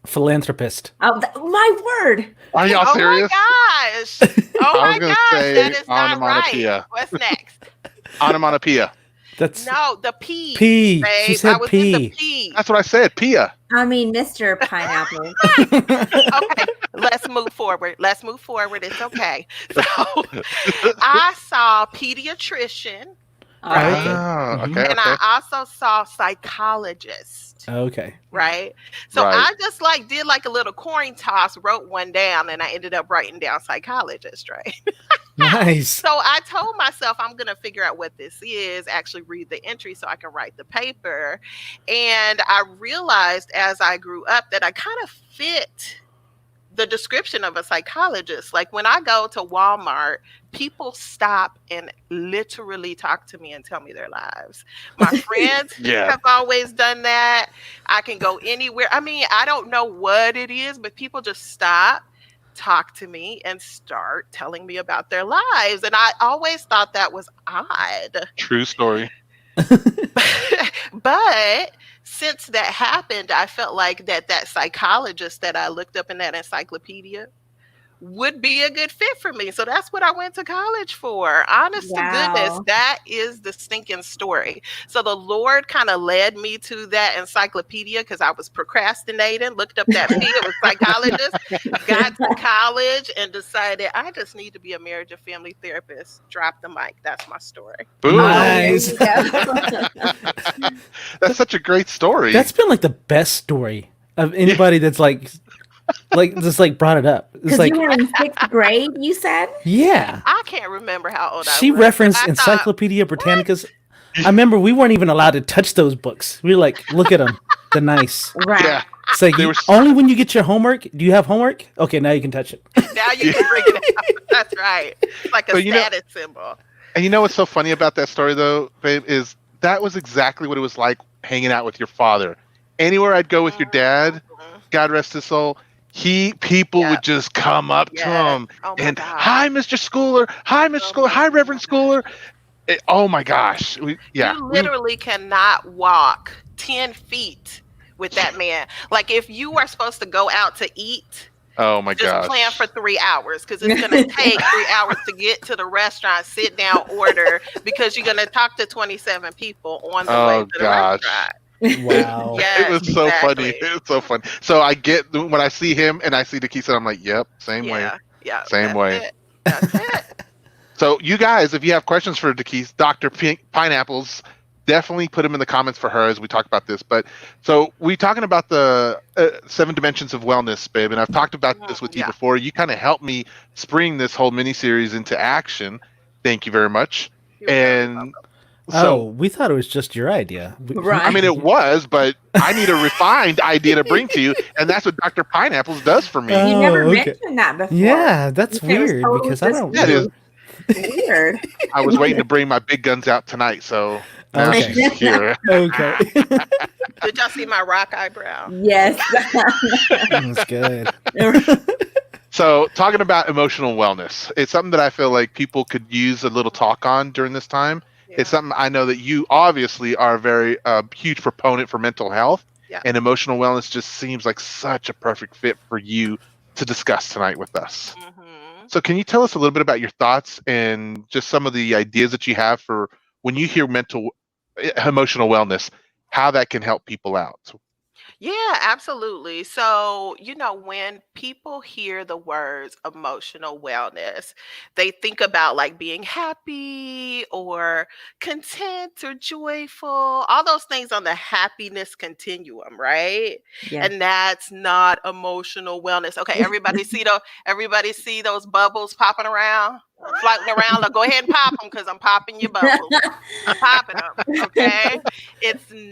[SPEAKER 2] Philanthropist.
[SPEAKER 3] Oh, my word.
[SPEAKER 1] Are y'all serious?
[SPEAKER 4] My gosh. Oh
[SPEAKER 1] I
[SPEAKER 4] my
[SPEAKER 1] was gonna
[SPEAKER 4] gosh.
[SPEAKER 1] say
[SPEAKER 4] That is not
[SPEAKER 1] onomatopoeia.
[SPEAKER 4] right. What's next?
[SPEAKER 1] Onomatopoeia.
[SPEAKER 2] That's
[SPEAKER 4] No, the P.
[SPEAKER 2] P.
[SPEAKER 4] Babe.
[SPEAKER 2] She said
[SPEAKER 4] I was
[SPEAKER 2] P.
[SPEAKER 4] in the P.
[SPEAKER 1] That's what I said, Pia.
[SPEAKER 3] I mean, Mr. Pineapple.
[SPEAKER 4] Okay, let's move forward. It's okay. So I saw pediatrician, right?
[SPEAKER 1] Oh,
[SPEAKER 2] Mhm.
[SPEAKER 1] okay.
[SPEAKER 4] And I also saw psychologist.
[SPEAKER 2] Okay.
[SPEAKER 4] Right. So
[SPEAKER 1] Right.
[SPEAKER 4] I just did a little coin toss, wrote one down, and I ended up writing down psychologist, right?
[SPEAKER 2] Nice.
[SPEAKER 4] So I told myself I'm going to figure out what this is, actually read the entry so I can write the paper. And I realized as I grew up that I kind of fit the description of a psychologist. Like when I go to Walmart, people stop and literally talk to me and tell me their lives. My friends
[SPEAKER 1] Yeah.
[SPEAKER 4] have always done that. I can go anywhere. I mean, I don't know what it is, but people just stop, talk to me, and start telling me about their lives. And I always thought that was odd.
[SPEAKER 1] True story.
[SPEAKER 4] But since that happened, I felt like that psychologist that I looked up in that encyclopedia would be a good fit for me. So that's what I went to college for. Honest to goodness,
[SPEAKER 3] Wow.
[SPEAKER 4] that is the stinking story. So the Lord kind of led me to that encyclopedia because I was procrastinating, looked up that P, it was psychologist, got to college and decided I just need to be a marriage and family therapist. Drop the mic. That's my story.
[SPEAKER 1] Boom.
[SPEAKER 2] Nice.
[SPEAKER 3] There you go.
[SPEAKER 1] That's such a great story.
[SPEAKER 2] That's been like the best story of anybody that's just brought it up. It's
[SPEAKER 3] Because
[SPEAKER 2] like,
[SPEAKER 3] you were in 6th grade, you said?
[SPEAKER 2] yeah.
[SPEAKER 4] I can't remember how old I was.
[SPEAKER 2] She referenced
[SPEAKER 4] I thought,
[SPEAKER 2] Encyclopedia Britannicas. I remember we weren't even allowed to touch those books. We were like, look at them. They're nice.
[SPEAKER 3] Right.
[SPEAKER 1] Yeah.
[SPEAKER 2] It's like,
[SPEAKER 1] They were
[SPEAKER 2] only when you get your homework. Do you have homework? Okay, now you can touch it.
[SPEAKER 4] now you can bring it out. That's right. It's like a
[SPEAKER 1] But
[SPEAKER 4] status symbol.
[SPEAKER 1] And you know what's so funny about that story, though, babe, is that was exactly what it was like hanging out with your father. Anywhere I'd go with your dad, God rest his soul, people
[SPEAKER 4] Yeah.
[SPEAKER 1] would just come up to
[SPEAKER 4] Yes.
[SPEAKER 1] him
[SPEAKER 4] Oh my
[SPEAKER 1] and,
[SPEAKER 4] God.
[SPEAKER 1] hi, Mr. Schooler. Hi, Mr. Schooler. Hi, Reverend Schooler. Oh, my gosh.
[SPEAKER 4] You literally cannot walk 10 feet with that man. Like if you are supposed to go out to eat,
[SPEAKER 1] Oh, my
[SPEAKER 4] just
[SPEAKER 1] gosh.
[SPEAKER 4] plan for 3 hours because it's going to take 3 hours to get to the restaurant, sit down, order, because you're going to talk to 27 people on the way
[SPEAKER 1] Oh,
[SPEAKER 4] to the
[SPEAKER 1] gosh.
[SPEAKER 4] restaurant.
[SPEAKER 2] Wow.
[SPEAKER 1] It
[SPEAKER 4] Yes,
[SPEAKER 1] was so funny.
[SPEAKER 4] exactly.
[SPEAKER 1] It was so funny. So I get when I see him and I see Dakesa, I'm like, yep, same way.
[SPEAKER 4] Yeah, yeah,
[SPEAKER 1] Same
[SPEAKER 4] that's
[SPEAKER 1] way.
[SPEAKER 4] it. That's it.
[SPEAKER 1] So you guys, if you have questions for Dakesa, Dr. Pineapples, definitely put them in the comments for her as we talk about this. But so we talking about the 7 dimensions of wellness, babe, and I've talked about this with you
[SPEAKER 4] Yeah.
[SPEAKER 1] before. You kind of helped me spring this whole mini series into action. Thank you very much.
[SPEAKER 4] You're very
[SPEAKER 1] And
[SPEAKER 4] welcome.
[SPEAKER 2] Oh,
[SPEAKER 1] so,
[SPEAKER 2] we thought it was just your idea.
[SPEAKER 1] I mean, it was, but I need a refined idea to bring to you, and that's what Dr. Pineapples does for me.
[SPEAKER 3] You never
[SPEAKER 2] Oh, okay.
[SPEAKER 3] mentioned that before.
[SPEAKER 2] Yeah,
[SPEAKER 3] You
[SPEAKER 2] that's
[SPEAKER 3] said it was
[SPEAKER 2] weird
[SPEAKER 3] totally
[SPEAKER 2] because I
[SPEAKER 3] just
[SPEAKER 2] don't.
[SPEAKER 1] That is,
[SPEAKER 3] weird.
[SPEAKER 1] I was waiting to bring my big guns out tonight, so now
[SPEAKER 2] Okay.
[SPEAKER 1] she's here.
[SPEAKER 2] Okay.
[SPEAKER 4] Did y'all see my rock eyebrow?
[SPEAKER 3] Yes.
[SPEAKER 2] That's good.
[SPEAKER 1] So, talking about emotional wellness, it's something that I feel like people could use a little talk on during this time.
[SPEAKER 4] Yeah.
[SPEAKER 1] It's something I know that you obviously are a very huge proponent for mental health,
[SPEAKER 4] Yeah.
[SPEAKER 1] and emotional wellness just seems like such a perfect fit for you to discuss tonight with us.
[SPEAKER 4] Mhm.
[SPEAKER 1] So, can you tell us a little bit about your thoughts and just some of the ideas that you have for when you hear emotional wellness, how that can help people out?
[SPEAKER 4] Yeah, absolutely. So, when people hear the words emotional wellness, they think about like being happy or content or joyful, all those things on the happiness continuum, right?
[SPEAKER 3] Yeah.
[SPEAKER 4] And that's not emotional wellness. Okay, everybody see those bubbles popping around, floating around. Look, go ahead and pop them because I'm popping your bubbles. I'm popping them. Okay.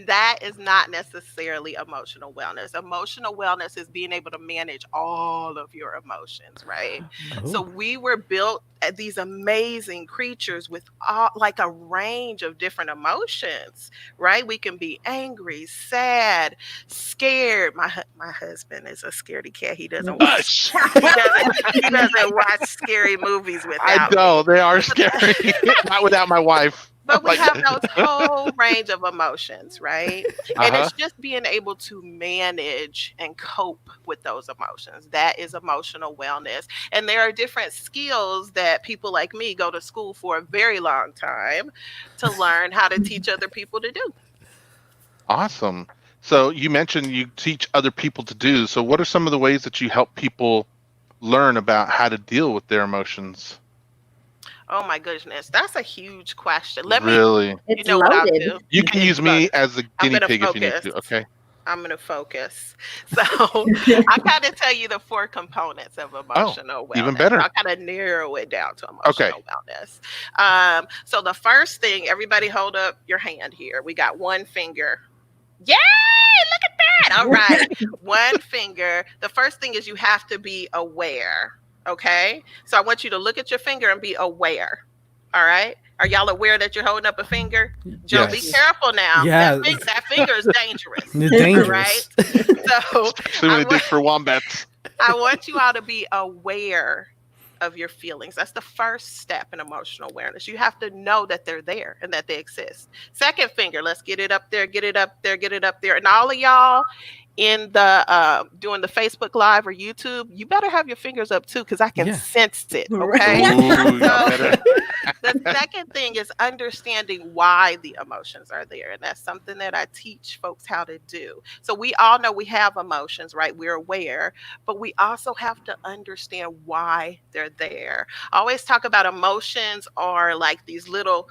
[SPEAKER 4] That is not necessarily emotional wellness. Emotional wellness is being able to manage all of your emotions, right? So
[SPEAKER 2] Oh.
[SPEAKER 4] we were built as these amazing creatures with like a range of different emotions, right? We can be angry, sad, scared. My husband is a scaredy cat. He doesn't watch
[SPEAKER 1] Hush!
[SPEAKER 4] he doesn't watch scary movies
[SPEAKER 1] I
[SPEAKER 4] without me.
[SPEAKER 1] know they are scary. Not without my wife.
[SPEAKER 4] But we
[SPEAKER 1] Like,
[SPEAKER 4] have those whole range of emotions, right? And
[SPEAKER 1] uh-huh.
[SPEAKER 4] it's just being able to manage and cope with those emotions. That is emotional wellness. And there are different skills that people like me go to school for a very long time to learn how to teach other people to do.
[SPEAKER 1] Awesome. So you mentioned you teach other people to do. So what are some of the ways that you help people learn about how to deal with their emotions?
[SPEAKER 4] Oh my goodness, that's a huge question.
[SPEAKER 1] Really?
[SPEAKER 4] You
[SPEAKER 3] It's
[SPEAKER 4] know what I'll
[SPEAKER 3] loaded.
[SPEAKER 4] do?
[SPEAKER 1] You can use me as a
[SPEAKER 4] I'm
[SPEAKER 1] guinea
[SPEAKER 4] gonna
[SPEAKER 1] pig if you need
[SPEAKER 4] focus.
[SPEAKER 1] to. Okay.
[SPEAKER 4] I'm going to focus. So I kind of tell you the 4 components of
[SPEAKER 1] Oh,
[SPEAKER 4] emotional
[SPEAKER 1] even
[SPEAKER 4] wellness.
[SPEAKER 1] better.
[SPEAKER 4] I kind of narrow it down to
[SPEAKER 1] Okay.
[SPEAKER 4] emotional wellness. So the first thing, everybody hold up your hand here. We got one finger. Yay! Look at that. All right. One finger. The first thing is you have to be aware. Okay. So I want you to look at your finger and be aware. All right. Are y'all aware that you're holding up a finger? Joe, be
[SPEAKER 1] Yes.
[SPEAKER 4] careful now.
[SPEAKER 2] Yeah.
[SPEAKER 4] That finger is dangerous.
[SPEAKER 2] It's dangerous.
[SPEAKER 4] Right? So
[SPEAKER 1] Especially when they dig for wombats.
[SPEAKER 4] I want you all to be aware of your feelings. That's the first step in emotional awareness. You have to know that they're there and that they exist. Second finger, let's get it up there, get it up there, get it up there. And all of y'all in the doing the Facebook Live or YouTube, you better have your fingers up too, because I can
[SPEAKER 2] Yeah.
[SPEAKER 4] sense it.
[SPEAKER 1] Ooh,
[SPEAKER 4] Okay.
[SPEAKER 1] y'all better.
[SPEAKER 4] The second thing is understanding why the emotions are there. And that's something that I teach folks how to do. So we all know we have emotions, right? We're aware, but we also have to understand why they're there. I always talk about emotions are like these little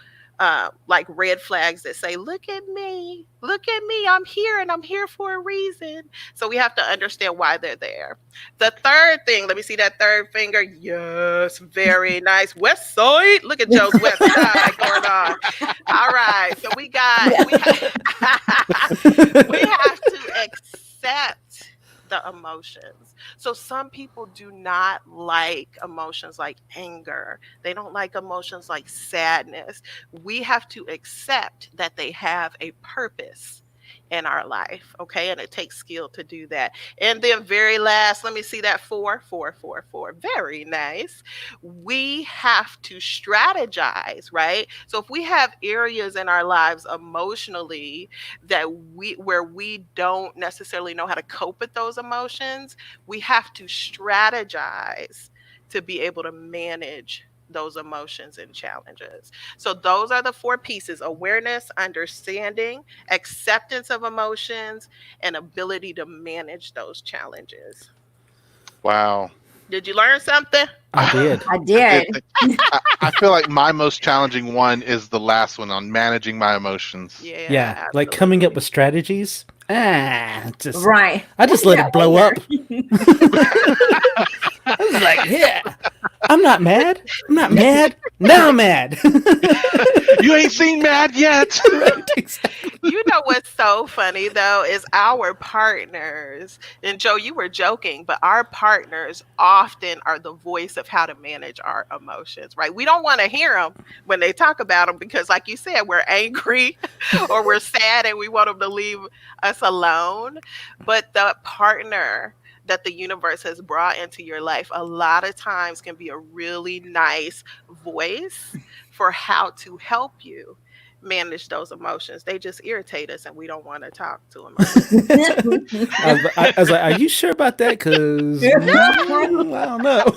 [SPEAKER 4] like red flags that say, look at me, I'm here and I'm here for a reason. So we have to understand why they're there. The third thing, let me see that third finger. Yes, very nice. West side. Look at Joe's west side going on. All right. So we have to accept the emotions. So some people do not like emotions like anger. They don't like emotions like sadness. We have to accept that they have a purpose in our life. Okay. And it takes skill to do that. And then very last, let me see that 4. Very nice. We have to strategize, right? So if we have areas in our lives emotionally where we don't necessarily know how to cope with those emotions, we have to strategize to be able to manage those emotions and challenges. So those are the 4 pieces: awareness, understanding, acceptance of emotions, and ability to manage those challenges.
[SPEAKER 1] Wow.
[SPEAKER 4] Did you learn something?
[SPEAKER 2] I did.
[SPEAKER 3] I did.
[SPEAKER 1] I feel like my most challenging one is the last one on managing my emotions.
[SPEAKER 2] Yeah, like coming up with strategies. Just
[SPEAKER 3] Right.
[SPEAKER 2] I just let it blow up. I was like, yeah, I'm not mad. I'm not mad. Now I'm mad.
[SPEAKER 1] You ain't seen Mad yet.
[SPEAKER 2] Right, exactly.
[SPEAKER 4] You know what's so funny though is our partners, and Joe, you were joking, but our partners often are the voice of how to manage our emotions, right? We don't want to hear them when they talk about them because, like you said, we're angry or we're sad and we want them to leave us alone. But the partner that the universe has brought into your life a lot of times can be a really nice voice for how to help you manage those emotions. They just irritate us and we don't want to talk to them.
[SPEAKER 2] I was like, are you sure about that? Because I don't know.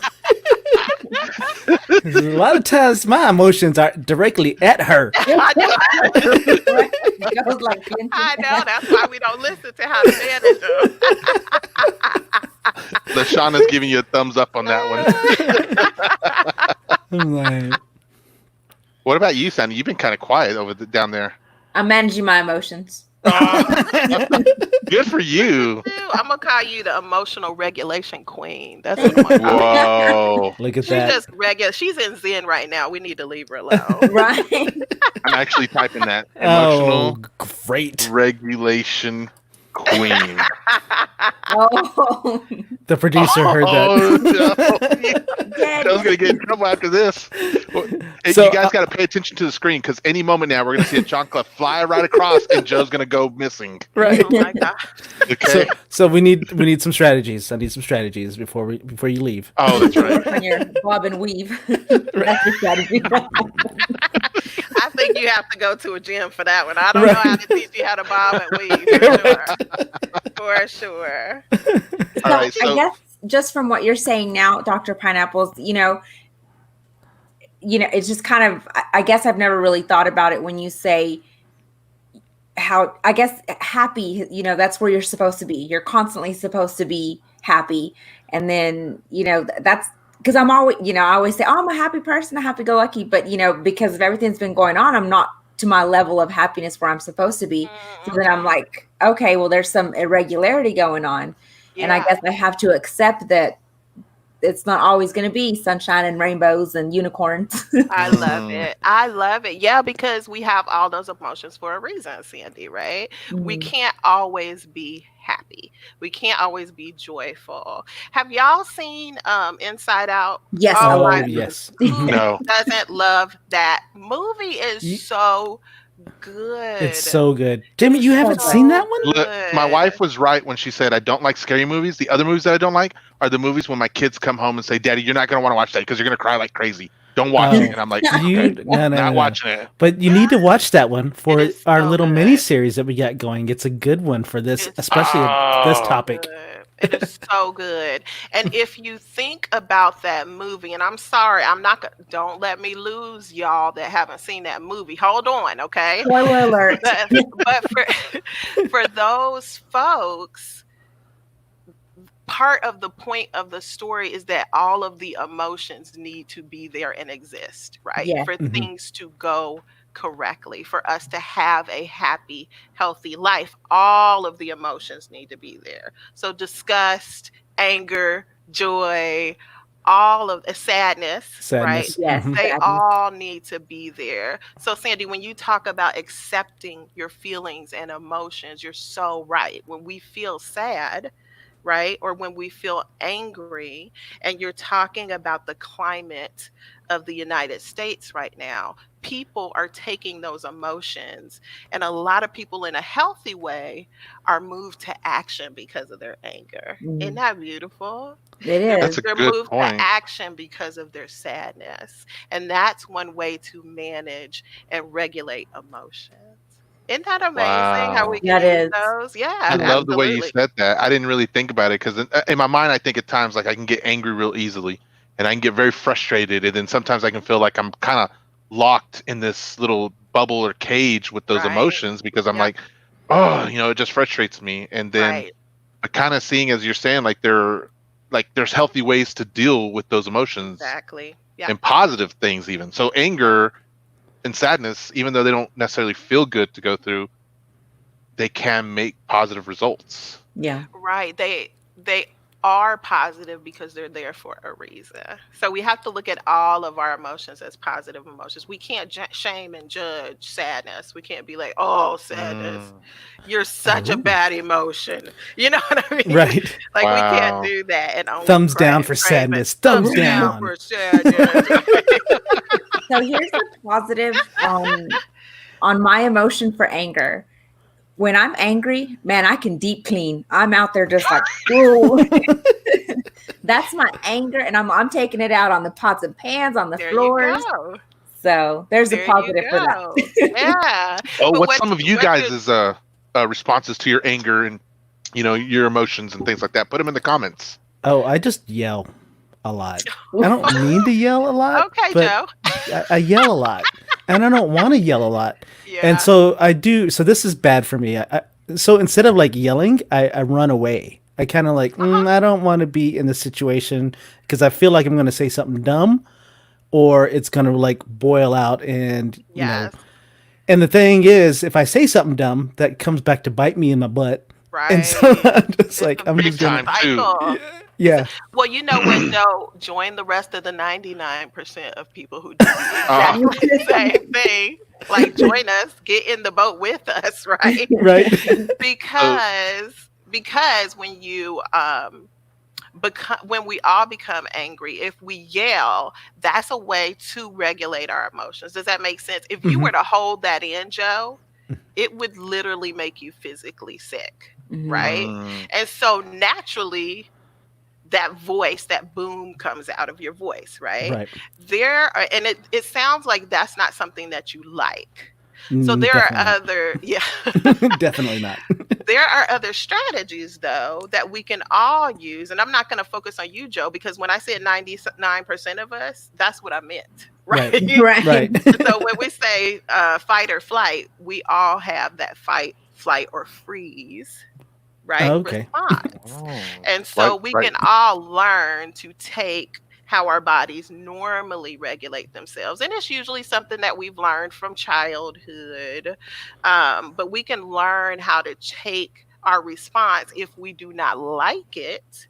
[SPEAKER 2] 'Cause a lot of times my emotions are directly at her.
[SPEAKER 4] I know.
[SPEAKER 3] Goes like
[SPEAKER 4] I know. That's why we don't listen to how to manage them.
[SPEAKER 1] LaShauna's giving you a thumbs up on that one.
[SPEAKER 2] I'm like,
[SPEAKER 1] What about you, Sandy? You've been kind of quiet down there.
[SPEAKER 3] I'm managing my emotions.
[SPEAKER 1] Good for you.
[SPEAKER 4] I'm gonna call you the emotional regulation queen. That's what I'm gonna call you.
[SPEAKER 1] Whoa.
[SPEAKER 2] look at
[SPEAKER 4] She's
[SPEAKER 2] that.
[SPEAKER 4] just regular. She's in Zen right now. We need to leave her alone.
[SPEAKER 3] Right.
[SPEAKER 1] I'm actually typing that.
[SPEAKER 2] Oh,
[SPEAKER 1] Emotional
[SPEAKER 2] great.
[SPEAKER 1] regulation queen.
[SPEAKER 3] Oh.
[SPEAKER 2] The producer heard that.
[SPEAKER 1] No. Joe's going to get in trouble after this.
[SPEAKER 2] So,
[SPEAKER 1] you guys got to pay attention to the screen because any moment now we're going to see a chocolate fly right across and Joe's going to go missing.
[SPEAKER 2] Right.
[SPEAKER 4] Oh my god.
[SPEAKER 1] Okay.
[SPEAKER 2] So we need some strategies. I need some strategies before you leave.
[SPEAKER 1] Oh, that's right.
[SPEAKER 3] Work on your bob and weave. That's your strategy.
[SPEAKER 4] I think you have to go to a gym for that one. I don't know how to teach you how to bob and weave. For sure.
[SPEAKER 1] All right,
[SPEAKER 3] So I guess just from what you're saying now, Dr. Pineapples, you know, it's just kind of, I guess I've never really thought about it when you say how, I guess, happy, that's where you're supposed to be. You're constantly supposed to be happy. And then, that's because I'm always, I always say, oh, I'm a happy person, a happy-go-lucky. But, because of everything's been going on, I'm not to my level of happiness where I'm supposed to be. So then I'm like, okay, well, there's some irregularity going on. Yeah. And I guess I have to accept that it's not always going to be sunshine and rainbows and unicorns.
[SPEAKER 4] I love it. I love it. Yeah, because we have all those emotions for a reason, Sandy, right? Mm-hmm. We can't always be happy. We can't always be joyful. Have y'all seen Inside Out?
[SPEAKER 3] Yes.
[SPEAKER 2] Oh, yes.
[SPEAKER 1] No.
[SPEAKER 4] Doesn't love that movie is so good.
[SPEAKER 2] It's so good. Jamie, you haven't seen that one?
[SPEAKER 1] Look, my wife was right when she said I don't like scary movies. The other movies that I don't like are the movies when my kids come home and say, Daddy, you're not going to want to watch that because you're going to cry like crazy. Don't watch it. And I'm like, not watching it.
[SPEAKER 2] But you need to watch that one for our little
[SPEAKER 4] good.
[SPEAKER 2] mini series that we got going. It's a good one for this, especially this topic.
[SPEAKER 4] Good. It is so good. And if you think about that movie, and I'm sorry, don't let me lose y'all that haven't seen that movie. Hold on, okay?
[SPEAKER 3] Spoiler alert.
[SPEAKER 4] But for those folks, part of the point of the story is that all of the emotions need to be there and exist, right?
[SPEAKER 3] Yeah.
[SPEAKER 4] For things to go correctly, for us to have a happy, healthy life, all of the emotions need to be there. So disgust, anger, joy, all of the sadness. Right?
[SPEAKER 3] Yes,
[SPEAKER 4] they all need to be there. So Sandy, when you talk about accepting your feelings and emotions, you're so right. When we feel sad, right? Or when we feel angry, and you're talking about the climate of the United States right now, people are taking those emotions, and a lot of people in a healthy way are moved to action because of their anger. Isn't that beautiful?
[SPEAKER 3] It is.
[SPEAKER 1] That's a
[SPEAKER 4] They're
[SPEAKER 1] good
[SPEAKER 4] moved
[SPEAKER 1] point.
[SPEAKER 4] to action because of their sadness. And that's one way to manage and regulate emotions. Isn't that amazing how we can use those? Yeah.
[SPEAKER 1] I love the way you said that. I didn't really think about it because in my mind, I think at times like I can get angry real easily. and I can get very frustrated, and then sometimes I can feel like I'm kind of locked in this little bubble or cage with those
[SPEAKER 4] Right.
[SPEAKER 1] emotions because I'm
[SPEAKER 4] Yep.
[SPEAKER 1] like, oh, it just frustrates me. And then
[SPEAKER 4] Right.
[SPEAKER 1] I kind of seeing, as you're saying, like there's healthy ways to deal with those emotions
[SPEAKER 4] Exactly. Yeah.
[SPEAKER 1] and positive things even. So anger and sadness, even though they don't necessarily feel good to go through, they can make positive results.
[SPEAKER 3] Yeah.
[SPEAKER 4] Right. They are positive because they're there for a reason. So we have to look at all of our emotions as positive emotions. We can't shame and judge sadness. We can't be like, "Oh, sadness, you're such a bad emotion." You know what I mean?
[SPEAKER 2] Right.
[SPEAKER 4] Like we can't
[SPEAKER 1] Wow.
[SPEAKER 4] do that and only
[SPEAKER 2] Thumbs down for
[SPEAKER 4] praise it.
[SPEAKER 2] sadness. Thumbs down.
[SPEAKER 4] for sadness.
[SPEAKER 3] So here's the positive on my emotion for anger. When I'm angry, man, I can deep clean. I'm out there just like, whoa. That's my anger, and I'm taking it out on the pots and pans, on the
[SPEAKER 4] There
[SPEAKER 3] floors.
[SPEAKER 4] you go.
[SPEAKER 3] So there's a
[SPEAKER 4] There you
[SPEAKER 3] positive for that.
[SPEAKER 4] go. Yeah.
[SPEAKER 1] Oh,
[SPEAKER 4] But
[SPEAKER 1] what's some of you
[SPEAKER 4] what
[SPEAKER 1] guys' responses to your anger and your emotions and things like that? Put them in the comments.
[SPEAKER 2] Oh, I just yell a lot. I don't mean to yell a lot.
[SPEAKER 4] Okay,
[SPEAKER 2] but
[SPEAKER 4] Joe.
[SPEAKER 2] I yell a lot, and I don't want to yell a lot.
[SPEAKER 4] Yeah.
[SPEAKER 2] And so I do. So this is bad for me. So instead of like yelling, I run away. I kind of like, I don't want to be in this situation because I feel like I'm going to say something dumb or it's going to like boil out and,
[SPEAKER 4] Yes.
[SPEAKER 2] And the thing is, if I say something dumb, that comes back to bite me in the butt.
[SPEAKER 4] Right.
[SPEAKER 2] And so I'm just like, I'm
[SPEAKER 1] big
[SPEAKER 2] just going
[SPEAKER 1] time, too.
[SPEAKER 4] Cycle.
[SPEAKER 2] Yeah.
[SPEAKER 4] Well, you know what, Joe? Join the rest of the 99% of people who do the same thing. Like, join us, get in the boat with us, right?
[SPEAKER 2] Right.
[SPEAKER 4] Because when you when we all become angry, if we yell, that's a way to regulate our emotions. Does that make sense? If you were to hold that in, Joe, it would literally make you physically sick, right? And so naturally, that voice, that boom comes out of your voice, right? And it sounds like that's not something that you like. So there are other,
[SPEAKER 2] definitely not.
[SPEAKER 4] There are other strategies though that we can all use, and I'm not going to focus on you, Joe, because when I said 99% of us, that's what I meant, right?
[SPEAKER 2] Right.
[SPEAKER 4] So when we say fight or flight, we all have that fight, flight, or freeze, right? Response. And so we can all learn to take how our bodies normally regulate themselves. And it's usually something that we've learned from childhood. But we can learn how to take our response if we do not like it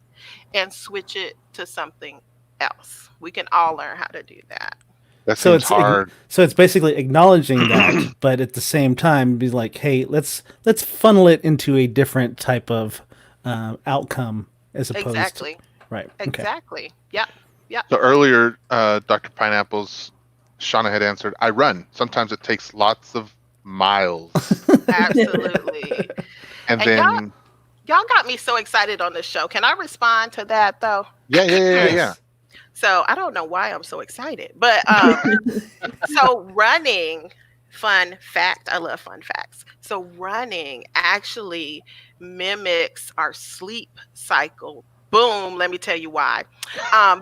[SPEAKER 4] and switch it to something else. We can all learn how to do that.
[SPEAKER 1] That seems hard.
[SPEAKER 2] So it's basically acknowledging that, but at the same time, be like, hey, let's funnel it into a different type of outcome as opposed to right.
[SPEAKER 4] Exactly. Yep.
[SPEAKER 1] So earlier, Dr. Pineapple's Shauna had answered, I run. Sometimes it takes lots of miles.
[SPEAKER 4] Absolutely.
[SPEAKER 1] and then
[SPEAKER 4] y'all got me so excited on this show. Can I respond to that though?
[SPEAKER 1] Yeah.
[SPEAKER 4] So I don't know why I'm so excited, but so running, fun fact. I love fun facts. So running actually mimics our sleep cycle. Boom, let me tell you why.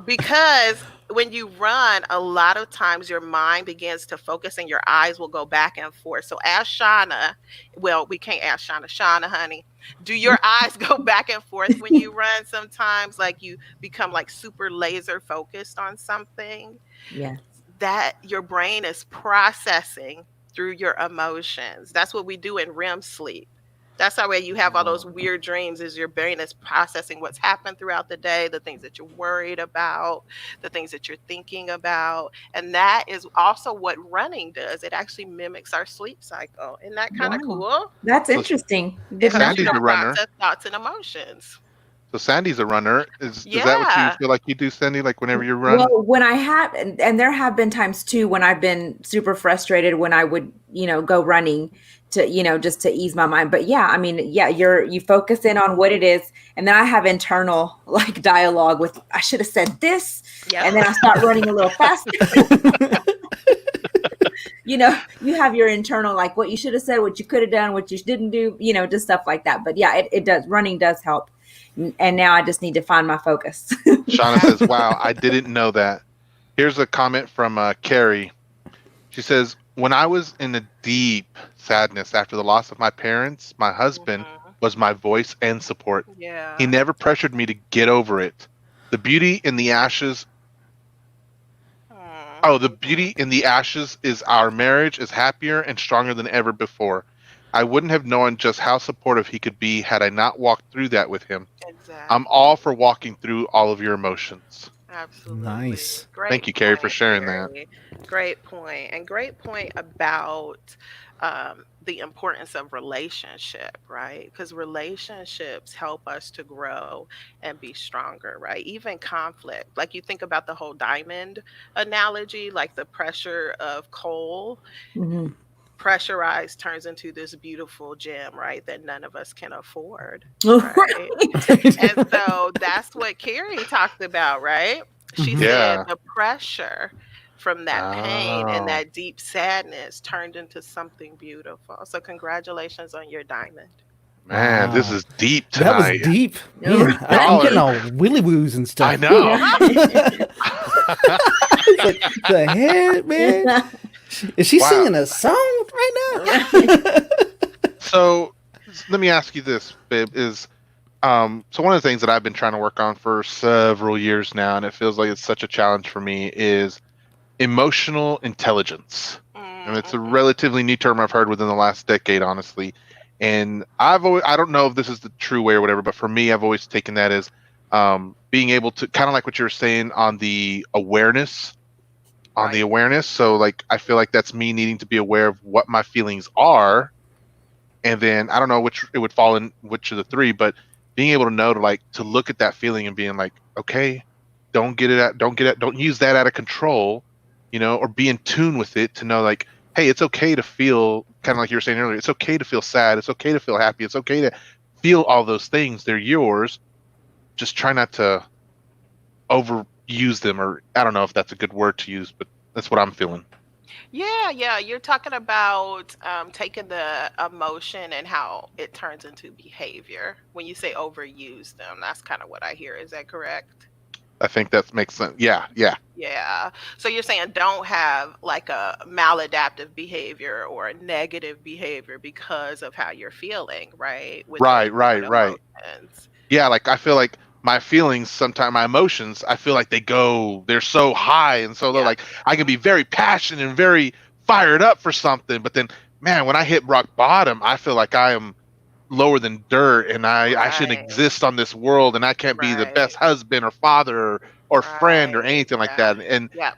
[SPEAKER 4] Because when you run, a lot of times your mind begins to focus and your eyes will go back and forth. So ask Shauna, well, we can't ask Shauna, honey, do your eyes go back and forth when you run sometimes? Like you become like super laser focused on something?
[SPEAKER 3] Yeah.
[SPEAKER 4] That your brain is processing through your emotions. That's what we do in REM sleep. That's how you have all those weird dreams, is your brain is processing what's happened throughout the day, the things that you're worried about, the things that you're thinking about. And that is also what running does. It actually mimics our sleep cycle. Isn't that kind of cool?
[SPEAKER 3] That's interesting.
[SPEAKER 1] Sandy's a runner.
[SPEAKER 4] Thoughts and emotions.
[SPEAKER 1] So Sandy's a runner. Is that what you feel like you do, Sandy? Like whenever you run?
[SPEAKER 3] Well, when I have, and there have been times too when I've been super frustrated when I would, go running to, just to ease my mind. But yeah, I mean, you focus in on what it is. And then I have internal like dialogue with, I should have said this. Yep. And then I start running a little faster. You have your internal, like what you should have said, what you could have done, what you didn't do, just stuff like that. But yeah, it does. Running does help. And now I just need to find my focus.
[SPEAKER 1] Shauna says, "Wow, I didn't know that." Here's a comment from Carrie. She says, "When I was in a deep sadness after the loss of my parents, my husband was my voice and support.
[SPEAKER 4] Yeah.
[SPEAKER 1] He never pressured me to get over it. The beauty in the ashes. Oh, the beauty in the ashes is our marriage is happier and stronger than ever before. I wouldn't have known just how supportive he could be had I not walked through that with him.
[SPEAKER 4] Exactly.
[SPEAKER 1] I'm all for walking through all of your emotions."
[SPEAKER 4] Absolutely.
[SPEAKER 2] Nice.
[SPEAKER 4] Great
[SPEAKER 1] Thank you, Carrie, for
[SPEAKER 4] point,
[SPEAKER 1] sharing that.
[SPEAKER 4] Carrie. Great point. And great point about the importance of relationship, right? Because relationships help us to grow and be stronger, right? Even conflict. Like you think about the whole diamond analogy, like the pressure of coal.
[SPEAKER 3] Mhm.
[SPEAKER 4] Pressurized turns into this beautiful gem, right? That none of us can afford.
[SPEAKER 3] Right.
[SPEAKER 4] Right. And so that's what Carrie talked about, right? She
[SPEAKER 2] Mhm.
[SPEAKER 4] said
[SPEAKER 1] Yeah.
[SPEAKER 4] the pressure from that pain and
[SPEAKER 1] Oh,
[SPEAKER 4] that deep sadness turned into something beautiful. So congratulations on your diamond.
[SPEAKER 1] man, this
[SPEAKER 2] Wow.
[SPEAKER 1] is deep
[SPEAKER 2] That was
[SPEAKER 1] tonight.
[SPEAKER 2] deep.
[SPEAKER 3] Oh,
[SPEAKER 2] Man, I'm
[SPEAKER 1] Y'all
[SPEAKER 2] getting
[SPEAKER 1] are,
[SPEAKER 2] all willy woos and stuff.
[SPEAKER 1] I know.
[SPEAKER 2] It's like, the heck, man? Is she
[SPEAKER 1] Wow.
[SPEAKER 2] singing a song right now?
[SPEAKER 1] So let me ask you this, babe, is so one of the things that I've been trying to work on for several years now, and it feels like it's such a challenge for me, is emotional intelligence. And it's a
[SPEAKER 4] Mm-hmm.
[SPEAKER 1] relatively new term I've heard within the last decade, honestly. And I don't know if this is the true way or whatever, but for me, I've always taken that as being able to kind of like what you were saying on the awareness,
[SPEAKER 4] Right.
[SPEAKER 1] So like, I feel like that's me needing to be aware of what my feelings are. And then I don't know which it would fall in which of the three, but being able to know to like to look at that feeling and being like, okay, don't use that out of control, or be in tune with it to know like, hey, it's okay to feel kind of like you were saying earlier, it's okay to feel sad, it's okay to feel happy, it's okay to feel all those things. They're yours. Just try not to overuse them, or I don't know if that's a good word to use, but that's what I'm feeling.
[SPEAKER 4] Yeah. You're talking about taking the emotion and how it turns into behavior. When you say overuse them, that's kind of what I hear. Is that correct?
[SPEAKER 1] I think that makes sense. Yeah.
[SPEAKER 4] Yeah. So you're saying don't have like a maladaptive behavior or a negative behavior because of how you're feeling, right? With those different
[SPEAKER 1] Right.
[SPEAKER 4] emotions.
[SPEAKER 1] Yeah, like I feel like my feelings sometimes, my emotions, I feel like they're so high and so low.
[SPEAKER 4] Yeah.
[SPEAKER 1] Like I can be very passionate and very fired up for something, but then man, when I hit rock bottom, I feel like I am lower than dirt, and I shouldn't
[SPEAKER 4] Right.
[SPEAKER 1] exist on this world, and I can't be the best
[SPEAKER 4] Right.
[SPEAKER 1] husband or father or friend or
[SPEAKER 4] Right.
[SPEAKER 1] anything like
[SPEAKER 4] Yeah.
[SPEAKER 1] that. And
[SPEAKER 4] Yeah.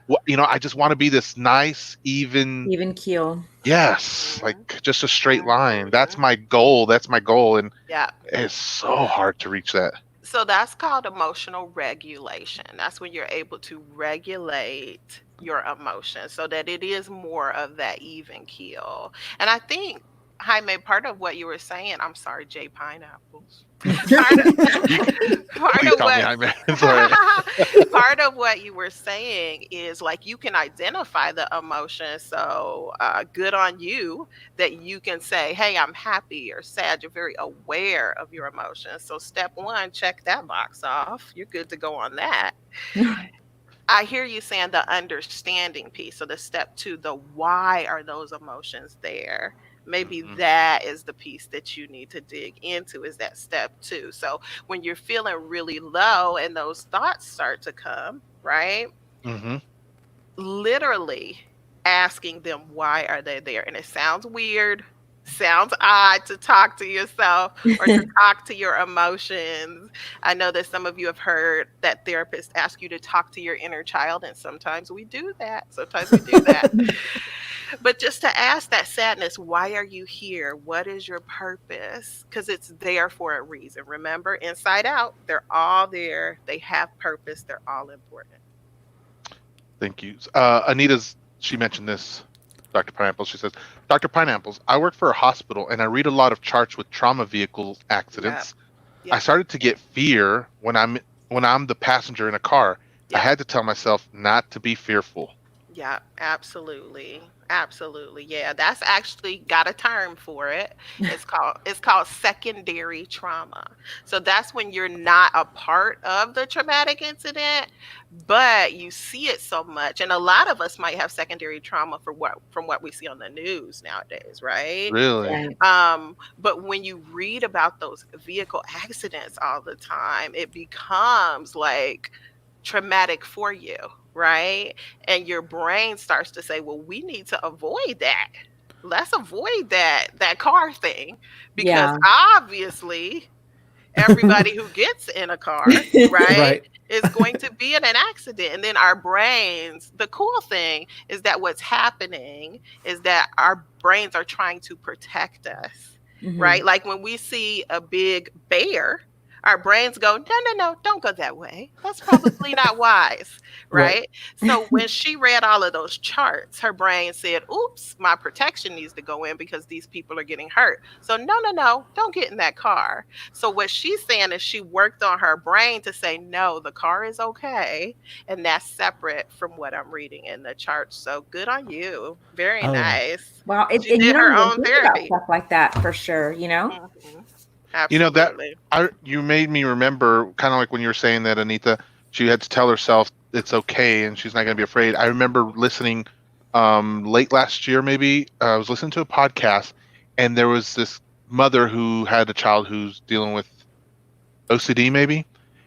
[SPEAKER 1] I just want to be this nice, even,
[SPEAKER 3] Even keel.
[SPEAKER 1] yes, like
[SPEAKER 4] Mhm.
[SPEAKER 1] just a straight line. That's
[SPEAKER 4] Mhm.
[SPEAKER 1] my goal. That's my goal, and
[SPEAKER 4] Yeah.
[SPEAKER 1] it's so hard to reach that.
[SPEAKER 4] So that's called emotional regulation. That's when you're able to regulate your emotions so that it is more of that even keel. And I think, Jaime, part of what you were saying, I'm sorry, Jay Pineapples. part of
[SPEAKER 1] You
[SPEAKER 4] part
[SPEAKER 1] please
[SPEAKER 4] of
[SPEAKER 1] call me
[SPEAKER 4] what
[SPEAKER 1] Jaime. It's all right.
[SPEAKER 4] part of what you were saying is like you can identify the emotion. So good on you that you can say, hey, I'm happy or sad. You're very aware of your emotions. So step one, check that box off. You're good to go on that. I hear you saying the understanding piece. So the step two, the why are those emotions there? Maybe
[SPEAKER 1] Mhm.
[SPEAKER 4] that is the piece that you need to dig into, is that step two. So when you're feeling really low and those thoughts start to come, right?
[SPEAKER 1] Mhm.
[SPEAKER 4] Literally asking them why are they there. And it sounds weird, sounds odd to talk to yourself or to talk to your emotions. I know that some of you have heard that therapists ask you to talk to your inner child, and sometimes we do that. But just to ask that sadness, why are you here? What is your purpose? Because it's there for a reason. Remember, inside out, they're all there. They have purpose. They're all important.
[SPEAKER 1] Thank you. She mentioned this, Dr. Pineapples. She says, Dr. Pineapples, I work for a hospital and I read a lot of charts with trauma vehicle
[SPEAKER 4] Yeah.
[SPEAKER 1] accidents. I
[SPEAKER 4] Yeah.
[SPEAKER 1] started to get fear when I'm the passenger in a car. I
[SPEAKER 4] Yeah.
[SPEAKER 1] had to tell myself not to be fearful.
[SPEAKER 4] Yeah, absolutely. Absolutely. Yeah, that's actually got a term for it. It's called secondary trauma. So that's when you're not a part of the traumatic incident, but you see it so much. And a lot of us might have secondary trauma for what from what we see on the news nowadays, right?
[SPEAKER 1] Really?
[SPEAKER 3] Yeah.
[SPEAKER 4] But when you read about those vehicle accidents all the time, it becomes like traumatic for you, right? And your brain starts to say, well, we need to avoid that. Let's avoid that car thing because
[SPEAKER 3] Yeah.
[SPEAKER 4] obviously everybody who gets in a car, right,
[SPEAKER 2] Right.
[SPEAKER 4] is going to be in an accident. And then our brains, the cool thing is that what's happening is that our brains are trying to protect us,
[SPEAKER 3] Mhm.
[SPEAKER 4] right? Like when we see a big bear, our brains go, no, no, no, don't go that way. That's probably not wise,
[SPEAKER 2] Right.
[SPEAKER 4] right? So when she read all of those charts, her brain said, oops, my protection needs to go in because these people are getting hurt. So no, no, no, don't get in that car. So what she's saying is she worked on her brain to say, no, the car is okay. And that's separate from what I'm reading in the chart. So good on you. Very
[SPEAKER 2] Oh yeah.
[SPEAKER 4] nice.
[SPEAKER 3] Wow.
[SPEAKER 4] She
[SPEAKER 3] And you
[SPEAKER 4] did
[SPEAKER 3] don't
[SPEAKER 4] her
[SPEAKER 3] even
[SPEAKER 4] own
[SPEAKER 3] think about
[SPEAKER 4] therapy.
[SPEAKER 3] stuff like that for sure, you know?
[SPEAKER 4] Mhm.
[SPEAKER 1] You know that
[SPEAKER 4] Absolutely.
[SPEAKER 1] you made me remember kind of like when you were saying that, Anita, she had to tell herself it's okay and she's not going to be afraid. I remember listening late last year, maybe I was listening to a podcast, and there was this mother who had a child who's dealing with OCD, maybe,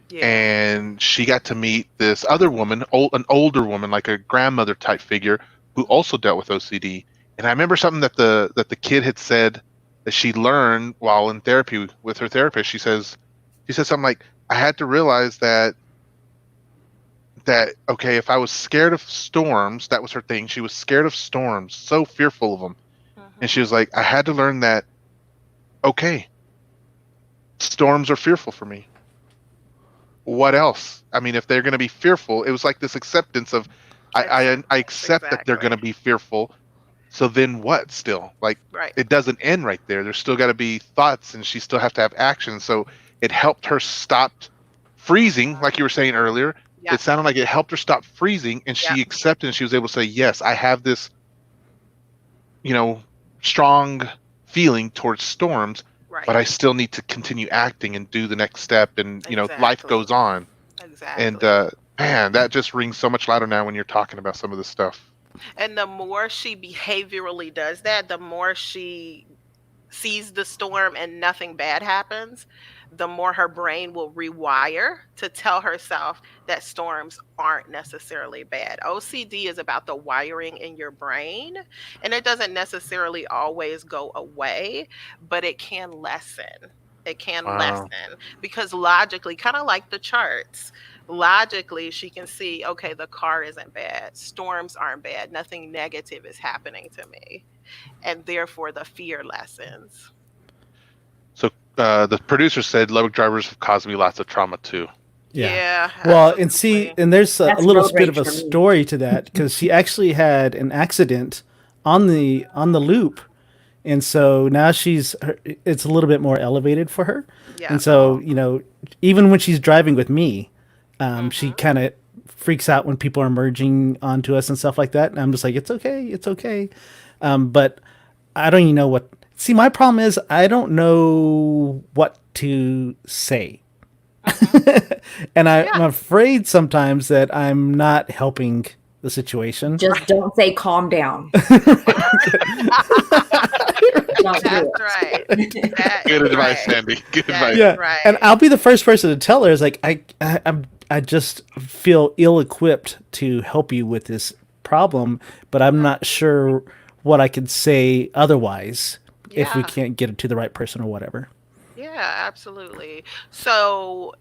[SPEAKER 4] Yeah.
[SPEAKER 1] and she got to meet this other woman, an older woman, like a grandmother type figure, who also dealt with OCD. And I remember something that the kid had said that she learned while in therapy with her therapist. She said something like, "I had to realize that okay, if I was scared of storms, that was her thing. She was scared of storms, so fearful of them, and she
[SPEAKER 4] Mhm.
[SPEAKER 1] was like, I had to learn that okay, storms are fearful for me. What else? I mean, if they're going to be fearful, it was like this acceptance of I accept that they're going to
[SPEAKER 4] Exactly.
[SPEAKER 1] be fearful. So then what? Still, like
[SPEAKER 4] Right.
[SPEAKER 1] it doesn't end right there. There's still got to be thoughts, and she still have to have action. So it helped her stop freezing, like you were saying earlier.
[SPEAKER 4] Yep.
[SPEAKER 1] It sounded like it helped her stop freezing, and
[SPEAKER 4] Yep.
[SPEAKER 1] she accepted, and she was able to say, "Yes, I have this, you know, strong feeling towards storms, but
[SPEAKER 4] Right.
[SPEAKER 1] I still need to continue acting and do the next step, and life
[SPEAKER 4] Exactly.
[SPEAKER 1] goes on." And
[SPEAKER 4] Exactly.
[SPEAKER 1] man, that just rings so much louder now when you're talking about some of this stuff.
[SPEAKER 4] And the more she behaviorally does that, the more she sees the storm and nothing bad happens, the more her brain will rewire to tell herself that storms aren't necessarily bad. OCD is about the wiring in your brain, and it doesn't necessarily always go away, but it can lessen. It can
[SPEAKER 1] Wow.
[SPEAKER 4] lessen because logically, kind of like the charts, logically, she can see, okay, the car isn't bad, storms aren't bad, nothing negative is happening to me, and therefore the fear lessens.
[SPEAKER 1] So the producer said Lubbock drivers have caused me lots of trauma too.
[SPEAKER 2] Yeah.
[SPEAKER 4] Yeah,
[SPEAKER 2] Well, and see,
[SPEAKER 4] absolutely.
[SPEAKER 2] and there's a
[SPEAKER 3] That's
[SPEAKER 2] little
[SPEAKER 3] road
[SPEAKER 2] bit of
[SPEAKER 3] rage
[SPEAKER 2] a
[SPEAKER 3] for me.
[SPEAKER 2] story to that because she actually had an accident on the loop, and so now it's a little bit more elevated for her,
[SPEAKER 4] Yeah.
[SPEAKER 2] and so even when she's driving with me, she
[SPEAKER 4] Hmm.
[SPEAKER 2] kind of freaks out when people are merging onto us and stuff like that, and I'm just like, it's okay, it's okay, but I don't even know what. See, my problem is I don't know what to say.
[SPEAKER 4] Hmm.
[SPEAKER 2] And I'm
[SPEAKER 4] Yeah.
[SPEAKER 2] afraid sometimes that I'm not helping the situation.
[SPEAKER 3] Just don't say calm down. Don't
[SPEAKER 4] That's
[SPEAKER 3] do
[SPEAKER 4] right.
[SPEAKER 3] it.
[SPEAKER 4] That
[SPEAKER 1] Good
[SPEAKER 4] is
[SPEAKER 1] advice,
[SPEAKER 4] right.
[SPEAKER 1] Sandy. Good
[SPEAKER 4] That
[SPEAKER 1] advice.
[SPEAKER 4] is
[SPEAKER 2] Yeah, and
[SPEAKER 4] right.
[SPEAKER 2] I'll be the first person to tell her is like I just feel ill-equipped to help you with this problem, but I'm not sure what I could say otherwise if we
[SPEAKER 4] Yeah.
[SPEAKER 2] can't get it to the right person or whatever.
[SPEAKER 4] Yeah, absolutely. So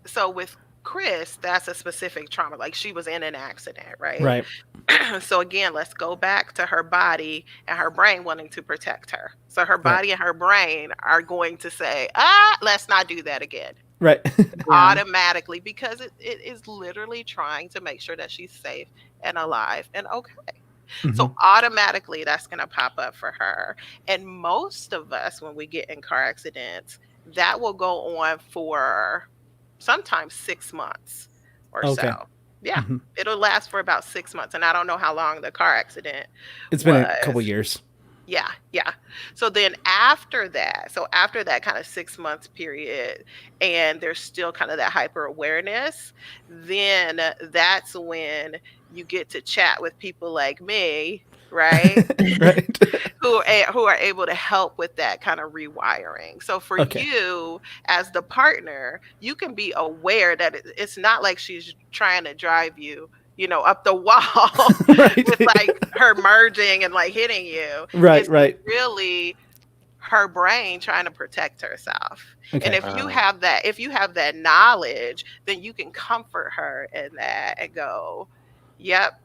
[SPEAKER 4] so with Chris, that's a specific trauma. Like she was in an accident, right?
[SPEAKER 2] Right.
[SPEAKER 4] So again, let's go back to her body and her brain wanting to protect her. So her
[SPEAKER 2] Right.
[SPEAKER 4] body and her brain are going to say, let's not do that again.
[SPEAKER 2] Right.
[SPEAKER 3] Yeah.
[SPEAKER 4] Automatically, because it is literally trying to make sure that she's safe and alive and okay.
[SPEAKER 2] Mhm.
[SPEAKER 4] So automatically that's going to pop up for her. And most of us, when we get in car accidents, that will go on for sometimes 6 months or so.
[SPEAKER 2] Okay.
[SPEAKER 4] Yeah,
[SPEAKER 2] Mhm.
[SPEAKER 4] it'll last for about 6 months, and I don't know how long the car accident
[SPEAKER 2] It's been a couple
[SPEAKER 4] was.
[SPEAKER 2] years.
[SPEAKER 4] Yeah, yeah. So then after that kind of 6 months period, and there's still kind of that hyper awareness, then that's when you get to chat with people like me, right?
[SPEAKER 2] Right.
[SPEAKER 4] Who are able to help with that kind of rewiring. So for
[SPEAKER 2] Okay.
[SPEAKER 4] you as the partner, you can be aware that it's not like she's trying to drive you, up the wall
[SPEAKER 2] Right.
[SPEAKER 4] with like her merging and like hitting you.
[SPEAKER 2] Right.
[SPEAKER 4] It's
[SPEAKER 2] Right.
[SPEAKER 4] really her brain trying to protect herself. And
[SPEAKER 2] Okay.
[SPEAKER 4] if you have that knowledge, then you can comfort her in that and go, yep,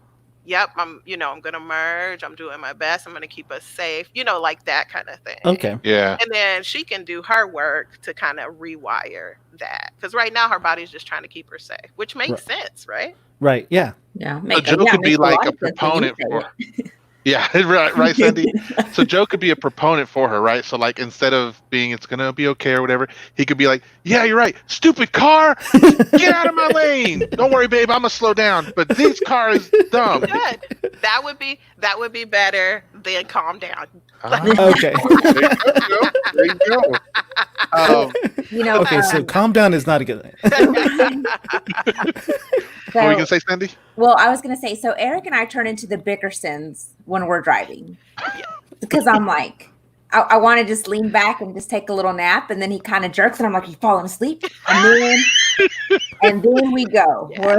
[SPEAKER 4] I'm gonna merge, I'm doing my best, I'm gonna keep us safe, like that kind of thing.
[SPEAKER 2] Okay.
[SPEAKER 1] Yeah.
[SPEAKER 4] And then she can do her work to kind of rewire that. Because right now her body's just trying to keep her safe, which makes sense, right?
[SPEAKER 2] Right. Yeah.
[SPEAKER 3] Yeah,
[SPEAKER 1] So Joe could be
[SPEAKER 3] makes a
[SPEAKER 1] like
[SPEAKER 3] lot
[SPEAKER 1] a
[SPEAKER 3] of sense when you
[SPEAKER 1] proponent
[SPEAKER 3] say
[SPEAKER 1] for.
[SPEAKER 3] it.
[SPEAKER 1] Yeah, right, Sandy. So Joe could be a proponent for her, right? So like instead of being it's gonna be okay or whatever, he could be like, yeah, you're right, stupid car, get out of my lane. Don't worry, babe, I'm gonna slow down. But this car is dumb.
[SPEAKER 4] Good. That would be better than calm down.
[SPEAKER 2] Okay.
[SPEAKER 1] There you go. There you go.
[SPEAKER 2] Okay. So calm down is not a good thing.
[SPEAKER 1] What were you gonna say, Sandy?
[SPEAKER 3] Well, I was going to say, so Eric and I turn into the Bickersons when we're driving. Because I'm like, I want to just lean back and just take a little nap. And then he kind of jerks and I'm like, you falling asleep? And then we go.
[SPEAKER 4] Yeah.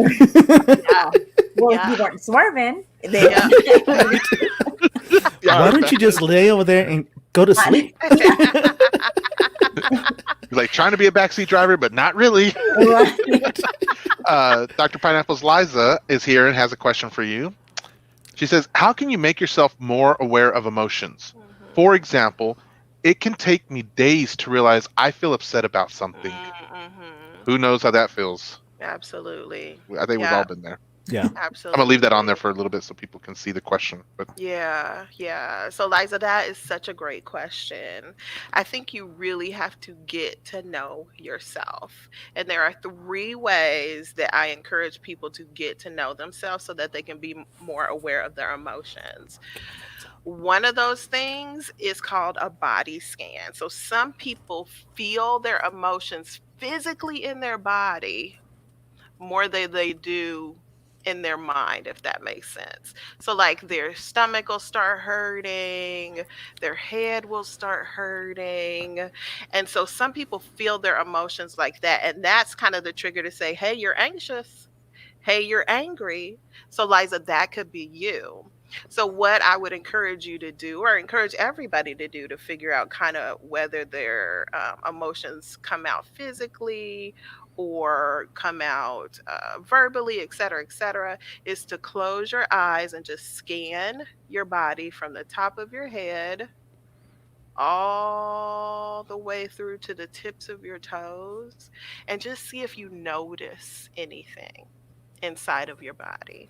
[SPEAKER 3] If you weren't swerving, then
[SPEAKER 2] Why don't you just lay over there and go to sleep?
[SPEAKER 1] He's like trying to be a backseat driver, but not really. Dr. Pineapple's Liza is here and has a question for you. She says, how can you make yourself more aware of emotions?
[SPEAKER 4] Mhm.
[SPEAKER 1] For example, it can take me days to realize I feel upset about something.
[SPEAKER 4] Mhm.
[SPEAKER 1] Who knows how that feels?
[SPEAKER 4] Absolutely.
[SPEAKER 1] I think we've all been there.
[SPEAKER 2] Yeah.
[SPEAKER 4] Absolutely.
[SPEAKER 1] I'm gonna leave that on there for a little bit so people can see the question. But
[SPEAKER 4] Yeah. So Liza, that is such a great question. I think you really have to get to know yourself. And there are 3 ways that I encourage people to get to know themselves so that they can be more aware of their emotions. One of those things is called a body scan. So some people feel their emotions physically in their body more than they do in their mind, if that makes sense. So like their stomach will start hurting, their head will start hurting. And so some people feel their emotions like that. And that's kind of the trigger to say, hey, you're anxious. Hey, you're angry. So Liza, that could be you. So what I would encourage you to do, or encourage everybody to do, to figure out kind of whether their emotions come out physically or come out verbally, et cetera, is to close your eyes and just scan your body from the top of your head all the way through to the tips of your toes and just see if you notice anything inside of your body.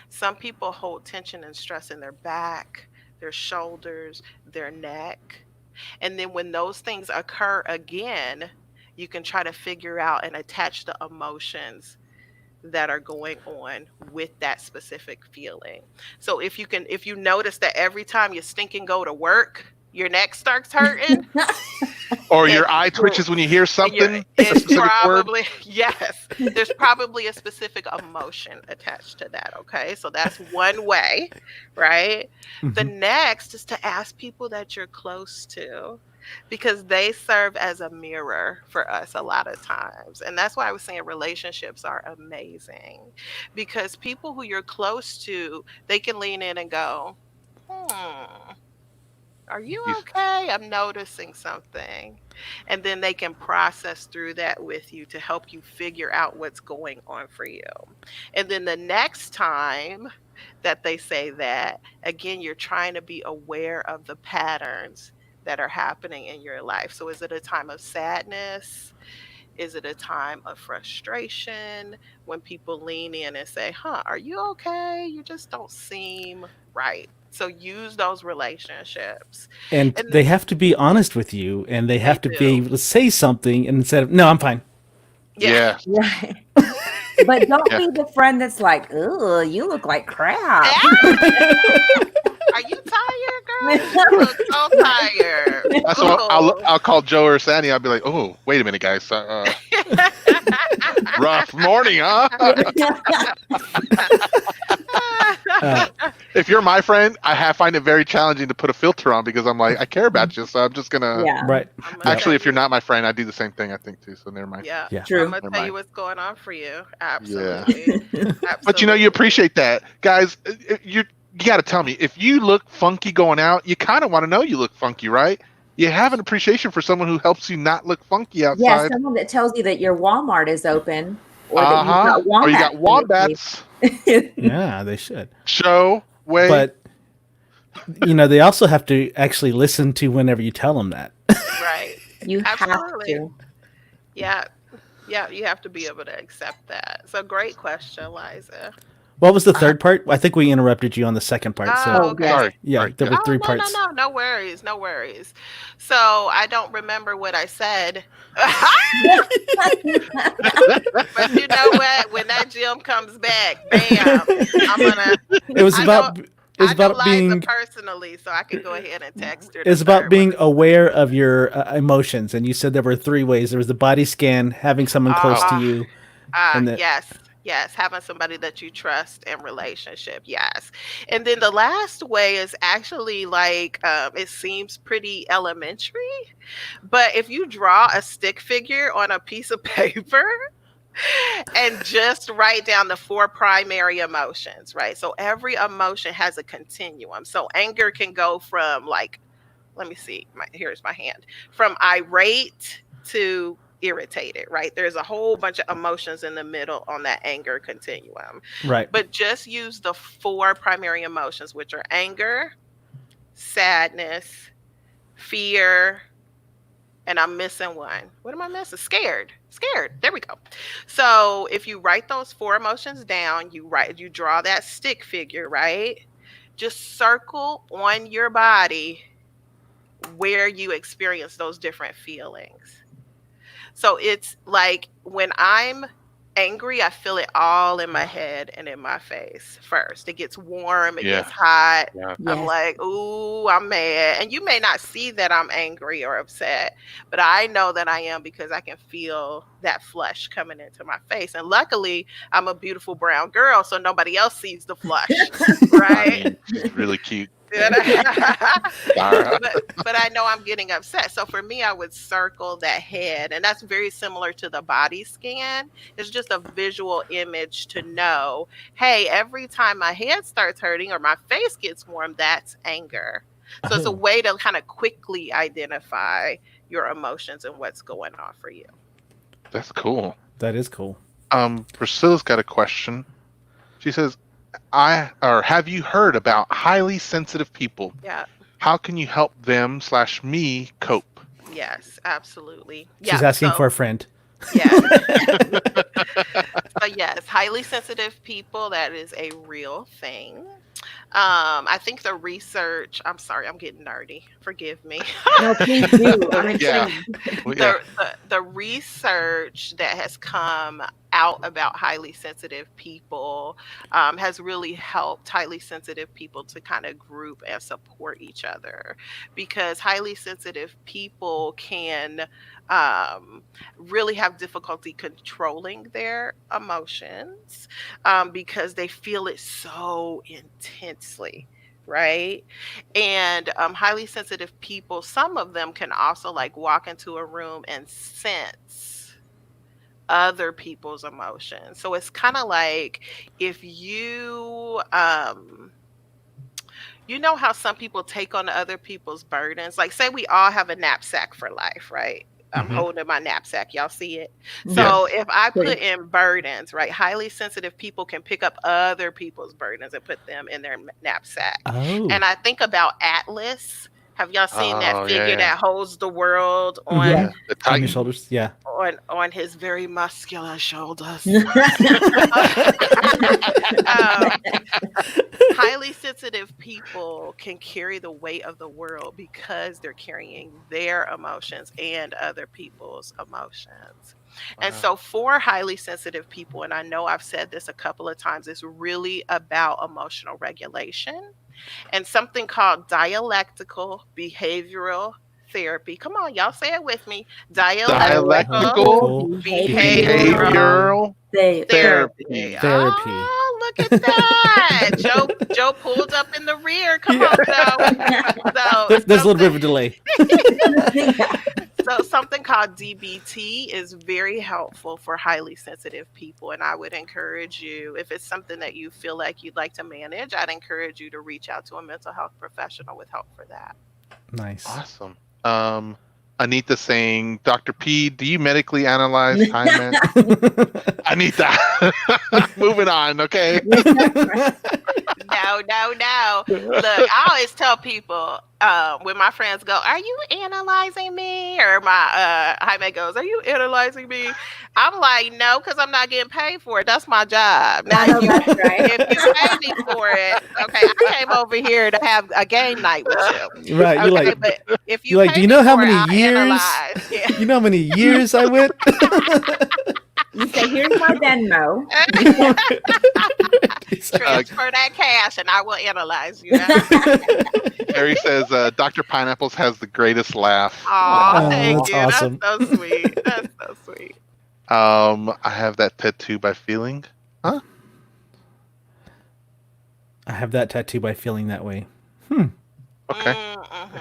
[SPEAKER 4] Some people hold tension and stress in their back, their shoulders, their neck. And then when those things occur again, you can try to figure out and attach the emotions that are going on with that specific feeling. So if you notice that every time you stinking go to work, your neck starts hurting,
[SPEAKER 1] or
[SPEAKER 4] and
[SPEAKER 1] your eye twitches when you hear something. A
[SPEAKER 4] it's
[SPEAKER 1] specific word.
[SPEAKER 4] probably yes. There's probably a specific emotion attached to that. Okay, so that's one way, right? The
[SPEAKER 2] Mhm.
[SPEAKER 4] next is to ask people that you're close to, because they serve as a mirror for us a lot of times, and that's why I was saying relationships are amazing, because people who you're close to, they can lean in and go, hmm. Are you
[SPEAKER 1] You-
[SPEAKER 4] okay? I'm noticing something. And then they can process through that with you to help you figure out what's going on for you. And then the next time that they say that, again, you're trying to be aware of the patterns that are happening in your life. So is it a time of sadness? Is it a time of frustration when people lean in and say, huh, are you okay? You just don't seem right. So use those relationships.
[SPEAKER 2] And
[SPEAKER 4] And
[SPEAKER 2] they have to be honest with you, and they
[SPEAKER 4] they
[SPEAKER 2] have to be
[SPEAKER 4] do.
[SPEAKER 2] able to say something instead of, no, I'm fine.
[SPEAKER 4] Yeah.
[SPEAKER 1] Yeah.
[SPEAKER 3] right. But don't
[SPEAKER 1] Yeah.
[SPEAKER 3] be the friend that's like, "Oh, you look like crap."
[SPEAKER 4] Are you tired, girl? You look so tired.
[SPEAKER 1] That's what I'll
[SPEAKER 4] Ooh.
[SPEAKER 1] I'll call Joe or Sandy. I'll be like, oh, wait a minute, guys. Rough morning, huh? If you're my friend, find it very challenging to put a filter on because I'm like, I care about you, so I'm just gonna.
[SPEAKER 3] Yeah,
[SPEAKER 2] Right.
[SPEAKER 4] I'm gonna
[SPEAKER 1] Actually,
[SPEAKER 4] tell
[SPEAKER 1] if you're
[SPEAKER 4] you-
[SPEAKER 1] not my friend, I do the same thing. I think too. So never mind.
[SPEAKER 4] yeah,
[SPEAKER 2] Yeah.
[SPEAKER 3] true.
[SPEAKER 4] I'm gonna
[SPEAKER 1] Never
[SPEAKER 4] tell
[SPEAKER 1] mind.
[SPEAKER 4] you what's going on for you.
[SPEAKER 1] Yeah.
[SPEAKER 4] Absolutely.
[SPEAKER 1] But you
[SPEAKER 4] Absolutely.
[SPEAKER 1] appreciate that, guys. You got to tell me if you look funky going out. You kind of want to know you look funky, right? You have an appreciation for someone who helps you not look funky
[SPEAKER 3] Yeah,
[SPEAKER 1] outside.
[SPEAKER 3] someone that tells you that your Walmart is open or that you've got
[SPEAKER 1] Or you got
[SPEAKER 3] wombats.
[SPEAKER 1] wombats.
[SPEAKER 2] Yeah, they should.
[SPEAKER 1] Show way.
[SPEAKER 2] But they also have to actually listen to whenever you tell them that.
[SPEAKER 4] Right.
[SPEAKER 3] You have
[SPEAKER 4] Absolutely.
[SPEAKER 3] to.
[SPEAKER 4] Yeah. Yeah, you have to be able to accept that. So great question, Liza.
[SPEAKER 2] What was the third part? I think we interrupted you on the second part.
[SPEAKER 4] Oh,
[SPEAKER 2] So
[SPEAKER 4] okay.
[SPEAKER 1] Sorry.
[SPEAKER 2] yeah,
[SPEAKER 1] Sorry.
[SPEAKER 2] there were three
[SPEAKER 4] no,
[SPEAKER 2] parts.
[SPEAKER 4] no worries, no worries. So I don't remember what I said. But you know what? When that gym comes back, bam, I'm gonna.
[SPEAKER 2] It was
[SPEAKER 4] I
[SPEAKER 2] about.
[SPEAKER 4] know-
[SPEAKER 2] It was
[SPEAKER 4] I know
[SPEAKER 2] about
[SPEAKER 4] Liza
[SPEAKER 2] being.
[SPEAKER 4] personally, so I can go ahead and text her.
[SPEAKER 2] It's about being aware of your emotions, and you said there were three ways. There was the body scan, having someone close to you, and the-
[SPEAKER 4] Yes, having somebody that you trust in relationship. Yes, and then the last way is actually like it seems pretty elementary, but if you draw a stick figure on a piece of paper and just write down the four primary emotions, right? So every emotion has a continuum. So anger can go from like, let me see, here's my hand, from irate to irritated, right? There's a whole bunch of emotions in the middle on that anger continuum.
[SPEAKER 2] right.
[SPEAKER 4] But just use the four primary emotions, which are anger, sadness, fear, and I'm missing one. What am I missing? Scared. There we go. So if you write those four emotions down, you draw that stick figure, right? Just circle on your body where you experience those different feelings. So it's like when I'm angry, I feel it all in my head and in my face first. It gets warm, it gets hot.
[SPEAKER 1] Yeah.
[SPEAKER 4] I'm
[SPEAKER 3] Yes.
[SPEAKER 4] like, ooh, I'm mad. And you may not see that I'm angry or upset, but I know that I am because I can feel that flush coming into my face. And luckily, I'm a beautiful brown girl, so nobody else sees the flush,
[SPEAKER 1] I
[SPEAKER 4] right?
[SPEAKER 1] mean, she's really cute.
[SPEAKER 4] but I know I'm getting upset. So for me, I would circle that head. And that's very similar to the body scan. It's just a visual image to know, hey, every time my head starts hurting or my face gets warm, that's anger. So it's a way to kind of quickly identify your emotions and what's going on for you.
[SPEAKER 1] That's cool.
[SPEAKER 2] That is cool.
[SPEAKER 1] Priscilla's got a question. She says, have you heard about highly sensitive people?
[SPEAKER 4] Yeah.
[SPEAKER 1] How can you help them/me cope?
[SPEAKER 4] Yes, absolutely.
[SPEAKER 2] She's asking for a friend.
[SPEAKER 4] Yeah. So yes, highly sensitive people, that is a real thing. I think the research, I'm sorry, I'm getting nerdy. Forgive me.
[SPEAKER 3] No, please do. I'm
[SPEAKER 1] Yeah.
[SPEAKER 3] intrigued.
[SPEAKER 1] Well, yeah.
[SPEAKER 4] The research that has come out about highly sensitive people has really helped highly sensitive people to kind of group and support each other, because highly sensitive people can really have difficulty controlling their emotions because they feel it so intensely. Right. And highly sensitive people, some of them can also like walk into a room and sense other people's emotions. So it's kind of like if you you know how some people take on other people's burdens, like say we all have a knapsack for life, right? I'm
[SPEAKER 1] Mhm.
[SPEAKER 4] holding my knapsack. Y'all see it?
[SPEAKER 3] Yes.
[SPEAKER 4] So if I
[SPEAKER 3] Good.
[SPEAKER 4] put in burdens, right? Highly sensitive people can pick up other people's burdens and put them in their knapsack.
[SPEAKER 2] Oh.
[SPEAKER 4] And I think about Atlas Have y'all seen
[SPEAKER 1] Oh,
[SPEAKER 4] that figure
[SPEAKER 1] yeah.
[SPEAKER 4] that holds the world on
[SPEAKER 2] Yeah.
[SPEAKER 1] The
[SPEAKER 2] On
[SPEAKER 1] Titan.
[SPEAKER 2] your shoulders. Yeah.
[SPEAKER 4] on his very muscular shoulders? Highly sensitive people can carry the weight of the world because they're carrying their emotions and other people's emotions. And
[SPEAKER 1] Wow.
[SPEAKER 4] so, for highly sensitive people, and I know I've said this a couple of times, it's really about emotional regulation and something called dialectical behavioral therapy. Come on, y'all say it with me. Dialectical
[SPEAKER 1] Dialectical
[SPEAKER 4] behavioral
[SPEAKER 1] behavioral
[SPEAKER 4] therapy.
[SPEAKER 2] Therapy.
[SPEAKER 4] Oh, look at that. Joe pulled up in the rear. Come on, Joe.
[SPEAKER 2] There's a little bit of a delay.
[SPEAKER 4] So something called DBT is very helpful for highly sensitive people. And I would encourage you, if it's something that you feel like you'd like to manage, I'd encourage you to reach out to a mental health professional with help for that.
[SPEAKER 2] Nice.
[SPEAKER 1] Awesome. Anita saying, Dr. P, do you medically analyze Hyman? Anita. Moving on, okay?
[SPEAKER 4] No. Look, I always tell people when my friends go, "Are you analyzing me?" Or my Jaime goes, "Are you analyzing me?" I'm like, "No, because I'm not getting paid for it. That's my job." Now,
[SPEAKER 3] I know that's right.
[SPEAKER 4] if you pay me for it, okay, I came over here to have a game night with you.
[SPEAKER 2] Right. You're
[SPEAKER 4] Okay,
[SPEAKER 2] like,
[SPEAKER 4] but if you
[SPEAKER 2] you're like,
[SPEAKER 4] pay
[SPEAKER 2] do you
[SPEAKER 4] me
[SPEAKER 2] know how
[SPEAKER 4] for it,
[SPEAKER 2] many
[SPEAKER 4] I'll
[SPEAKER 2] years?
[SPEAKER 4] analyze. Yeah.
[SPEAKER 2] You know how many years I went?
[SPEAKER 3] You say, "Here's my Venmo."
[SPEAKER 4] Transfer that cash, and I will analyze you.
[SPEAKER 1] Harry says, Dr. Pineapples has the greatest laugh.
[SPEAKER 4] Aw,
[SPEAKER 2] Oh,
[SPEAKER 4] thank
[SPEAKER 2] that's
[SPEAKER 4] you.
[SPEAKER 2] awesome.
[SPEAKER 4] That's so sweet. That's so sweet.
[SPEAKER 1] I have that tattoo by feeling. Huh?
[SPEAKER 2] I have that tattoo by feeling that way.
[SPEAKER 1] Okay.
[SPEAKER 4] Mm-hmm.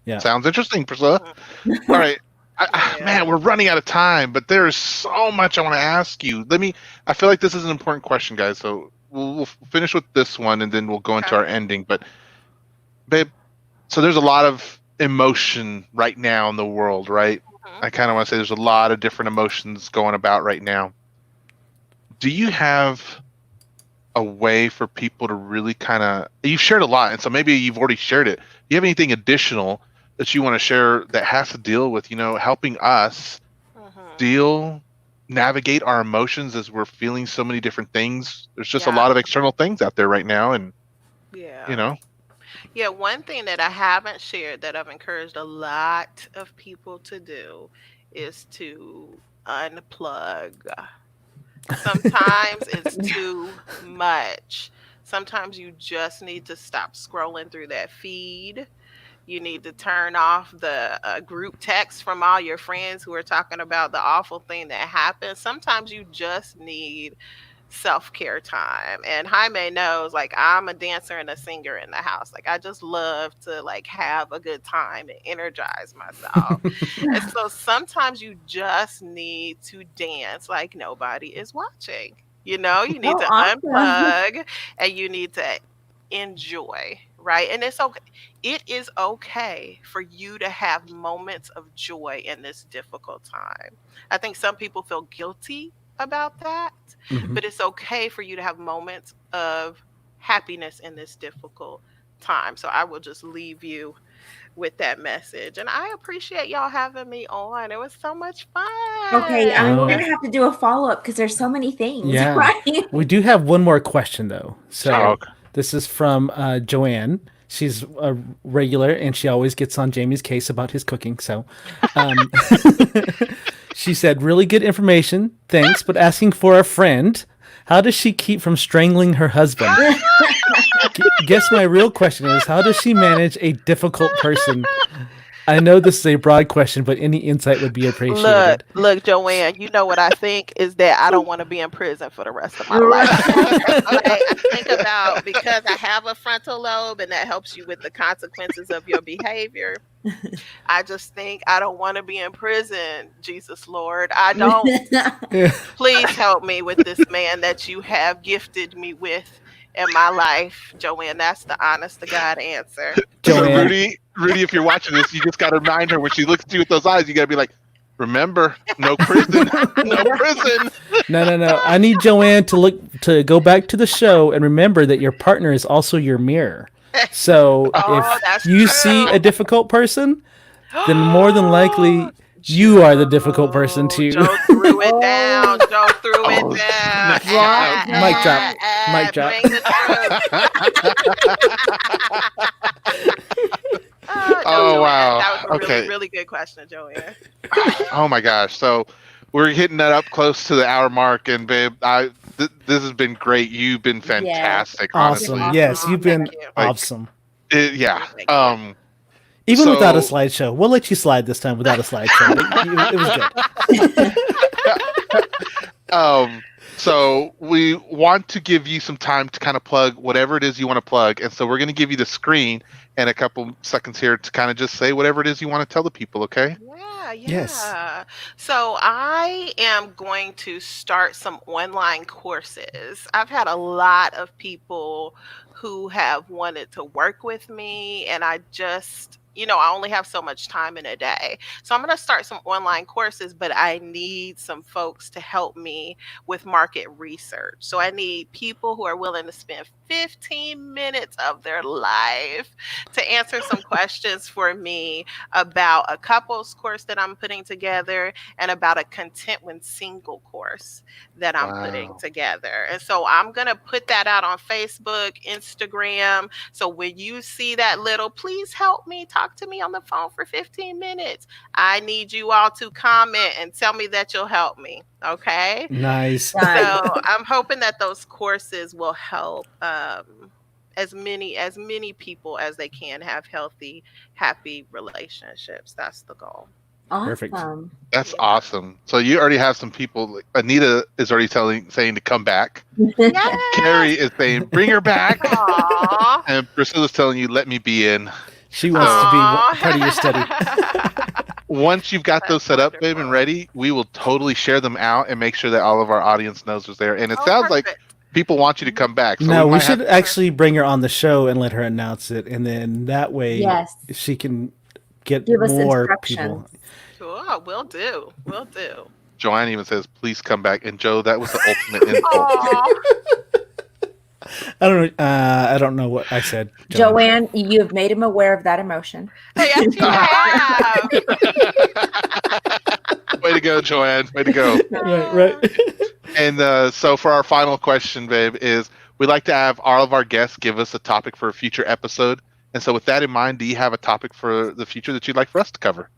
[SPEAKER 2] Yeah.
[SPEAKER 1] Sounds interesting, Priscilla. All right.
[SPEAKER 4] Yeah.
[SPEAKER 1] Man, we're running out of time, but there's so much I want to ask you. I feel like this is an important question, guys. So we'll finish with this one and then we'll go into
[SPEAKER 4] Okay.
[SPEAKER 1] our ending. But, babe, so there's a lot of emotion right now in the world, right?
[SPEAKER 4] Mhm.
[SPEAKER 1] I kind of want to say there's a lot of different emotions going about right now. Do you have a way for people to really you've shared a lot, and so maybe you've already shared it. Do you have anything additional that you want to share that has to deal with, helping us
[SPEAKER 4] Mhm.
[SPEAKER 1] navigate our emotions as we're feeling so many different things? There's just a
[SPEAKER 4] Yeah.
[SPEAKER 1] lot of external things out there right now, and
[SPEAKER 4] Yeah. Yeah, one thing that I haven't shared that I've encouraged a lot of people to do is to unplug. Sometimes it's too much. Sometimes you just need to stop scrolling through that feed. You need to turn off the group text from all your friends who are talking about the awful thing that happened. Sometimes you just need self-care time. And Jaime knows, like, I'm a dancer and a singer in the house. Like, I just love to like have a good time and energize myself. And so sometimes you just need to dance like nobody is watching. You need
[SPEAKER 3] Oh,
[SPEAKER 4] to
[SPEAKER 3] awesome.
[SPEAKER 4] unplug and you need to enjoy, right? And it is okay for you to have moments of joy in this difficult time. I think some people feel guilty about that,
[SPEAKER 2] Mhm.
[SPEAKER 4] but it's okay for you to have moments of happiness in this difficult time. So I will just leave you with that message. And I appreciate y'all having me on. It was so much fun.
[SPEAKER 3] Okay, I mean, we're
[SPEAKER 2] Oh.
[SPEAKER 3] gonna have to do a follow-up because there's so many things,
[SPEAKER 2] Yeah.
[SPEAKER 3] right?
[SPEAKER 2] We do have one more question though. So
[SPEAKER 1] Okay.
[SPEAKER 2] this is from Joanne. She's a regular and she always gets on Jamie's case about his cooking. So she said, really good information. Thanks. But asking for a friend, how does she keep from strangling her husband? Guess my real question is, how does she manage a difficult person? I know this is a broad question, but any insight would be appreciated.
[SPEAKER 4] Look, Joanne, you know what I think is that I don't want to be in prison for the rest of my life. I think about, because I have a frontal lobe and that helps you with the consequences of your behavior. I just think I don't want to be in prison, Jesus Lord. I don't. Please help me with this man that you have gifted me with in my life, Joanne. That's the honest to God answer.
[SPEAKER 1] So
[SPEAKER 2] Joanne.
[SPEAKER 1] Rudy, if you're watching this, you just got to remind her when she looks at you with those eyes, you got to be like, remember, no prison, no prison.
[SPEAKER 2] No. I need Joanne to go back to the show and remember that your partner is also your mirror. So
[SPEAKER 4] Oh,
[SPEAKER 2] if
[SPEAKER 4] that's
[SPEAKER 2] you
[SPEAKER 4] true.
[SPEAKER 2] see a difficult person, then more than likely you are the difficult person too.
[SPEAKER 4] Joe threw it down.
[SPEAKER 3] Oh.
[SPEAKER 4] Joe threw it
[SPEAKER 1] Oh,
[SPEAKER 4] down.
[SPEAKER 3] snap.
[SPEAKER 2] Mic drop. Mic drop.
[SPEAKER 4] Bring the truth. No,
[SPEAKER 1] Oh,
[SPEAKER 4] Joanne,
[SPEAKER 1] wow.
[SPEAKER 4] that was a really,
[SPEAKER 1] Okay.
[SPEAKER 4] really good question, Joanne.
[SPEAKER 1] Oh my gosh. So we're hitting that up close to the hour mark, and babe, this has been great. You've been fantastic,
[SPEAKER 2] Awesome.
[SPEAKER 1] honestly.
[SPEAKER 2] Yes, you've been
[SPEAKER 4] Thank you.
[SPEAKER 2] awesome.
[SPEAKER 1] Yeah.
[SPEAKER 4] Thank you.
[SPEAKER 2] Even
[SPEAKER 1] So-
[SPEAKER 2] without a slideshow. We'll let you slide this time without a slideshow. It was good.
[SPEAKER 1] So we want to give you some time to kind of plug whatever it is you want to plug, and so we're going to give you the screen and a couple seconds here to kind of just say whatever it is you want to tell the people. Okay.
[SPEAKER 4] Yeah.
[SPEAKER 2] Yes.
[SPEAKER 4] So I am going to start some online courses. I've had a lot of people who have wanted to work with me, and I just, I only have so much time in a day. So I'm going to start some online courses, but I need some folks to help me with market research. So I need people who are willing to spend 15 minutes of their life to answer some questions for me about a couples course that I'm putting together and about a content when single course that I'm putting together. And so I'm going to put that out on Facebook, Instagram. So when you see that little, please help me, talk to me on the phone for 15 minutes. I need you all to comment and tell me that you'll help me. Okay.
[SPEAKER 2] Nice.
[SPEAKER 4] So I'm hoping that those courses will help as many people as they can have healthy, happy relationships. That's the goal.
[SPEAKER 2] Perfect.
[SPEAKER 3] Awesome.
[SPEAKER 1] That's awesome. So you already have some people. Like Anita is already saying to come back.
[SPEAKER 4] Yes.
[SPEAKER 1] Carrie is saying bring her back,
[SPEAKER 4] Aw.
[SPEAKER 1] and Priscilla's telling you let me be in.
[SPEAKER 2] She wants to be
[SPEAKER 4] Aw.
[SPEAKER 2] part of your study.
[SPEAKER 1] Once you've got those set up, babe, and
[SPEAKER 4] wonderful.
[SPEAKER 1] ready, we will totally share them out and make sure that all of our audience knows what's there. And it
[SPEAKER 4] Oh,
[SPEAKER 1] sounds like
[SPEAKER 4] perfect.
[SPEAKER 1] people want you to come back. So
[SPEAKER 2] No, we
[SPEAKER 1] might
[SPEAKER 2] should
[SPEAKER 1] have-
[SPEAKER 2] actually bring her on the show and let her announce it, and then that way
[SPEAKER 3] Yes.
[SPEAKER 2] she can get
[SPEAKER 3] Give us
[SPEAKER 2] more
[SPEAKER 3] instructions.
[SPEAKER 2] people.
[SPEAKER 4] Sure, will do. Will do.
[SPEAKER 1] Joanne even says, "Please come back." And Joe, that was the ultimate insult.
[SPEAKER 4] Aw.
[SPEAKER 2] I don't know what I said. Joanne.
[SPEAKER 3] Joanne, you have made him aware of that emotion.
[SPEAKER 4] Yes, you have.
[SPEAKER 1] Way to go, Joanne. Way to go.
[SPEAKER 2] Right.
[SPEAKER 1] And so for our final question, babe, is we like to have all of our guests give us a topic for a future episode. And so with that in mind, do you have a topic for the future that you'd like for us to cover?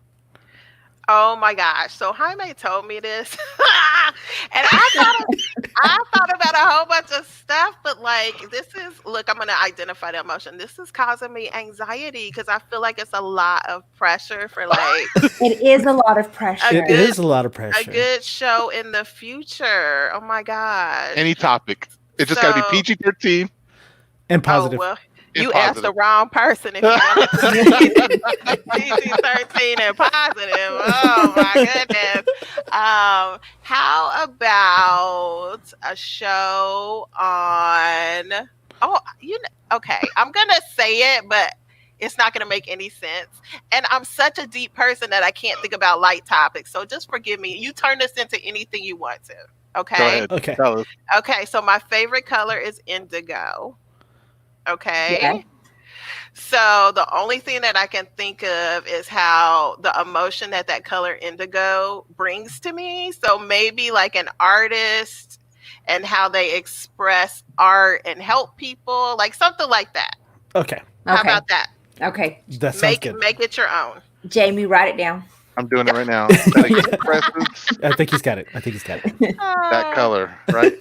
[SPEAKER 4] Oh my gosh. So Jaime told me this. And I thought about a whole bunch of stuff, but look, I'm going to identify the emotion. This is causing me anxiety because I feel like it's a lot of pressure for
[SPEAKER 3] It is a lot of pressure.
[SPEAKER 2] It is a lot of pressure.
[SPEAKER 4] a good show in the future. Oh my gosh.
[SPEAKER 1] Any topic. It's just got to be
[SPEAKER 4] So-
[SPEAKER 1] PG-13.
[SPEAKER 2] And positive.
[SPEAKER 4] Oh, well,
[SPEAKER 1] and
[SPEAKER 4] you asked the
[SPEAKER 1] positive.
[SPEAKER 4] wrong person if you wanted PG-13 and positive. Oh my goodness. How about a show on? Okay, I'm gonna say it, but it's not gonna make any sense. And I'm such a deep person that I can't think about light topics. So just forgive me. You turn this into anything you want to. Okay.
[SPEAKER 1] Go ahead.
[SPEAKER 2] Okay.
[SPEAKER 1] Tell us.
[SPEAKER 4] Okay, so my favorite color is indigo. Okay.
[SPEAKER 3] Yeah.
[SPEAKER 4] So the only thing that I can think of is how the emotion that color indigo brings to me. So maybe like an artist and how they express art and help people, like something like that.
[SPEAKER 2] Okay.
[SPEAKER 4] How
[SPEAKER 3] Okay.
[SPEAKER 4] about that?
[SPEAKER 3] Okay.
[SPEAKER 2] That sounds
[SPEAKER 4] Make
[SPEAKER 2] good.
[SPEAKER 4] make it your own.
[SPEAKER 3] Jamie, write it down.
[SPEAKER 1] I'm doing it right now. That expresses
[SPEAKER 2] I think he's got it.
[SPEAKER 1] that color, right?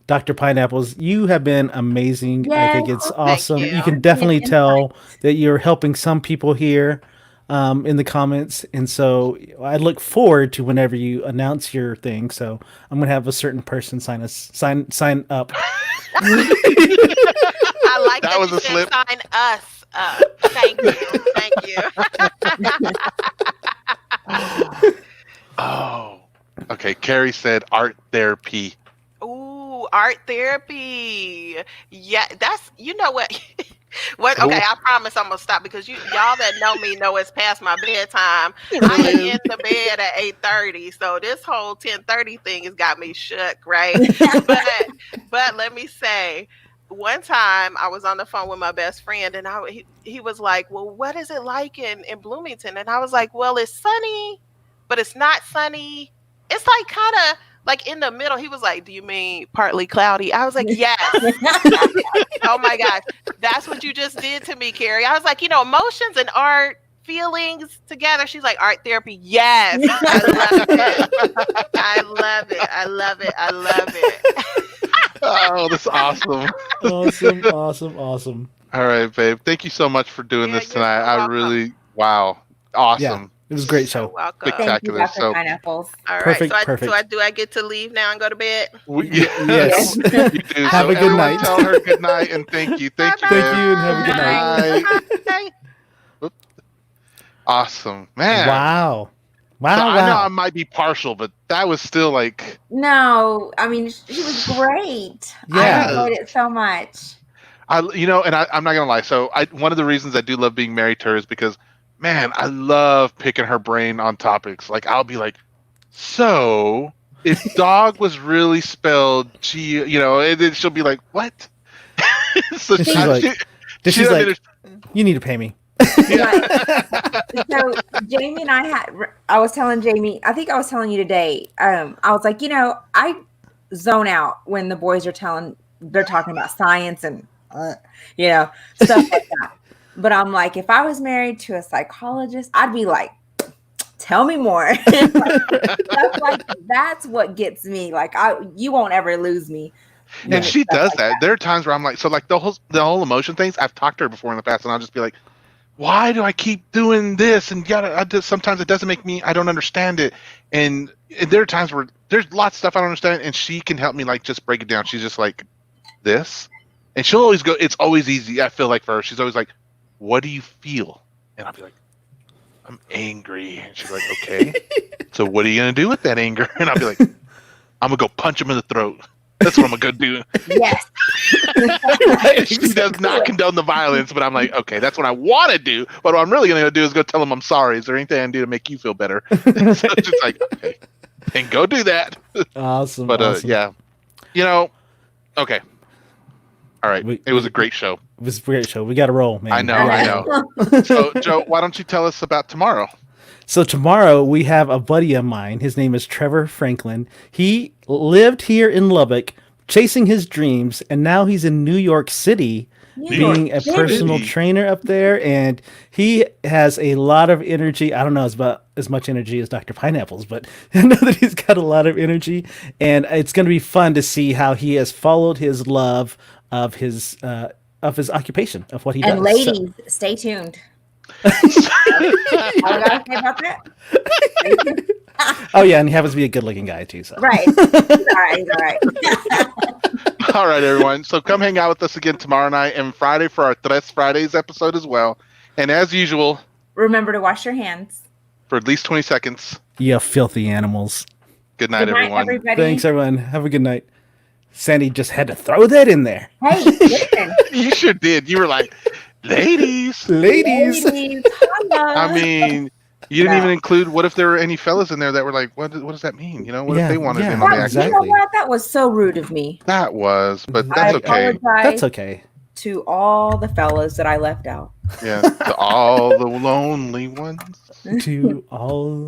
[SPEAKER 2] Dr. Pineapples, you have been amazing. I think
[SPEAKER 3] Yes.
[SPEAKER 2] it's
[SPEAKER 4] Thank
[SPEAKER 2] awesome.
[SPEAKER 4] you.
[SPEAKER 2] You can definitely tell that you're helping some people here in the comments. And so I look forward to whenever you announce your thing. So I'm going to have a certain person sign up.
[SPEAKER 4] I like
[SPEAKER 1] That
[SPEAKER 4] that
[SPEAKER 1] was
[SPEAKER 4] you
[SPEAKER 1] a
[SPEAKER 4] said
[SPEAKER 1] slip.
[SPEAKER 4] sign us up. Thank you. Thank you.
[SPEAKER 1] Oh. Okay. Carrie said art therapy.
[SPEAKER 4] Ooh, art therapy. Yeah, that's, you know what? What?
[SPEAKER 1] Cool.
[SPEAKER 4] Okay, I promise I'm gonna stop because y'all that know me know it's past my bedtime. I am in the bed at 8:30, so this whole 10:30 thing has got me shook, right? but let me say, one time I was on the phone with my best friend, and he was like, "Well, what is it like in Bloomington?" And I was like, "Well, it's sunny, but it's not sunny. It's like kind of like in the middle." He was like, "Do you mean partly cloudy?" I was like, "Yes." Oh my gosh, that's what you just did to me, Carrie. I was like, emotions and art, feelings together. She's like, art therapy. Yes, I love it. I love it. I love it. I love it.
[SPEAKER 1] Oh, that's awesome.
[SPEAKER 2] Awesome.
[SPEAKER 1] All right, babe. Thank you so much for doing
[SPEAKER 4] Yeah,
[SPEAKER 1] this
[SPEAKER 4] you're
[SPEAKER 1] tonight.
[SPEAKER 4] so
[SPEAKER 1] I
[SPEAKER 4] welcome.
[SPEAKER 1] really, wow, awesome.
[SPEAKER 2] It was a great
[SPEAKER 4] So
[SPEAKER 2] show.
[SPEAKER 4] welcome.
[SPEAKER 3] Thank you,
[SPEAKER 1] Spectacular.
[SPEAKER 3] Dr.
[SPEAKER 1] So,
[SPEAKER 3] Pineapples.
[SPEAKER 4] All right.
[SPEAKER 2] Perfect,
[SPEAKER 4] So
[SPEAKER 2] perfect.
[SPEAKER 4] do I get to leave now and go to bed?
[SPEAKER 2] Yes.
[SPEAKER 1] you do.
[SPEAKER 2] Have
[SPEAKER 1] So
[SPEAKER 2] a good
[SPEAKER 1] everyone
[SPEAKER 2] night.
[SPEAKER 1] Tell her good night and thank you. Thank you,
[SPEAKER 4] Bye-bye.
[SPEAKER 2] Thank you, and have a good night.
[SPEAKER 1] night.
[SPEAKER 4] Bye.
[SPEAKER 1] Awesome, man.
[SPEAKER 2] Wow.
[SPEAKER 1] So I know I
[SPEAKER 2] Wow.
[SPEAKER 1] might be partial, but that was still like,
[SPEAKER 3] No, I mean, she was great.
[SPEAKER 2] Yeah.
[SPEAKER 3] I enjoyed it so much.
[SPEAKER 1] I'm not gonna lie. So one of the reasons I do love being married to her is because, man, I love picking her brain on topics. Like I'll be like, so if dog was really spelled G, and then she'll be like, what? So
[SPEAKER 2] And she's like,
[SPEAKER 1] she doesn't understand.
[SPEAKER 2] you need to pay me.
[SPEAKER 3] So Jamie and I was telling Jamie, I think I was telling you today, I was like, I zone out when the boys they're talking about science and, stuff like that. But I'm like, if I was married to a psychologist, I'd be like, tell me more. That's what gets me. Like, you won't ever lose me.
[SPEAKER 1] And she does that. There are times where I'm like, so like the whole emotion things. I've talked to her before in the past, and I'll just be like, why do I keep doing this? And sometimes it doesn't make me. I don't understand it. And there are times where there's lots of stuff I don't understand, and she can help me like just break it down. She's just like this, and she'll always go. It's always easy. I feel like for her, she's always like, "What do you feel?" And I'll be like, "I'm angry." And she's like, "Okay, so what are you gonna do with that anger?" And I'll be like, "I'm gonna go punch him in the throat." That's what I'm gonna go do.
[SPEAKER 3] Yes.
[SPEAKER 1] She does not condone the violence, but I'm like, okay, that's what I want to do. But what I'm really gonna do is go tell him I'm sorry. Is there anything I can do to make you feel better? So it's just like, okay, and go do that.
[SPEAKER 2] Awesome.
[SPEAKER 1] But
[SPEAKER 2] awesome.
[SPEAKER 1] yeah, okay, all right. It was a great show.
[SPEAKER 2] It was a great show. We got to roll, man.
[SPEAKER 1] I know. So Joe, why don't you tell us about tomorrow?
[SPEAKER 2] So tomorrow we have a buddy of mine. His name is Trevor Franklin. He lived here in Lubbock, chasing his dreams, and now he's in New York City, being a personal trainer up there. And he has a lot of energy. I don't know about as much energy as Dr. Pineapples, but I know that he's got a lot of energy. And it's going to be fun to see how he has followed his love of his occupation, of what he does.
[SPEAKER 3] And ladies, stay tuned. I gotta say about that.
[SPEAKER 2] Oh yeah, and he happens to be a good-looking guy too. So
[SPEAKER 3] Right. All right.
[SPEAKER 1] All right, everyone. So come hang out with us again tomorrow night and Friday for our Tres Fridays episode as well. And as usual,
[SPEAKER 3] remember to wash your hands
[SPEAKER 1] for at least 20 seconds.
[SPEAKER 2] You filthy animals.
[SPEAKER 1] Good night, everyone.
[SPEAKER 3] Everybody.
[SPEAKER 2] Thanks, everyone. Have a good night. Sandy just had to throw that in there.
[SPEAKER 3] Hey, listen.
[SPEAKER 1] You sure did. You were like, ladies. I mean, you didn't even include what if there were any fellas in there that were like, what does that mean? What if they wanted him on the
[SPEAKER 2] exactly.
[SPEAKER 3] You know what? That was so rude of me.
[SPEAKER 1] That was, but that's okay.
[SPEAKER 2] That's okay.
[SPEAKER 3] To all the fellas that I left out.
[SPEAKER 1] Yeah, to all the lonely ones.
[SPEAKER 2] To all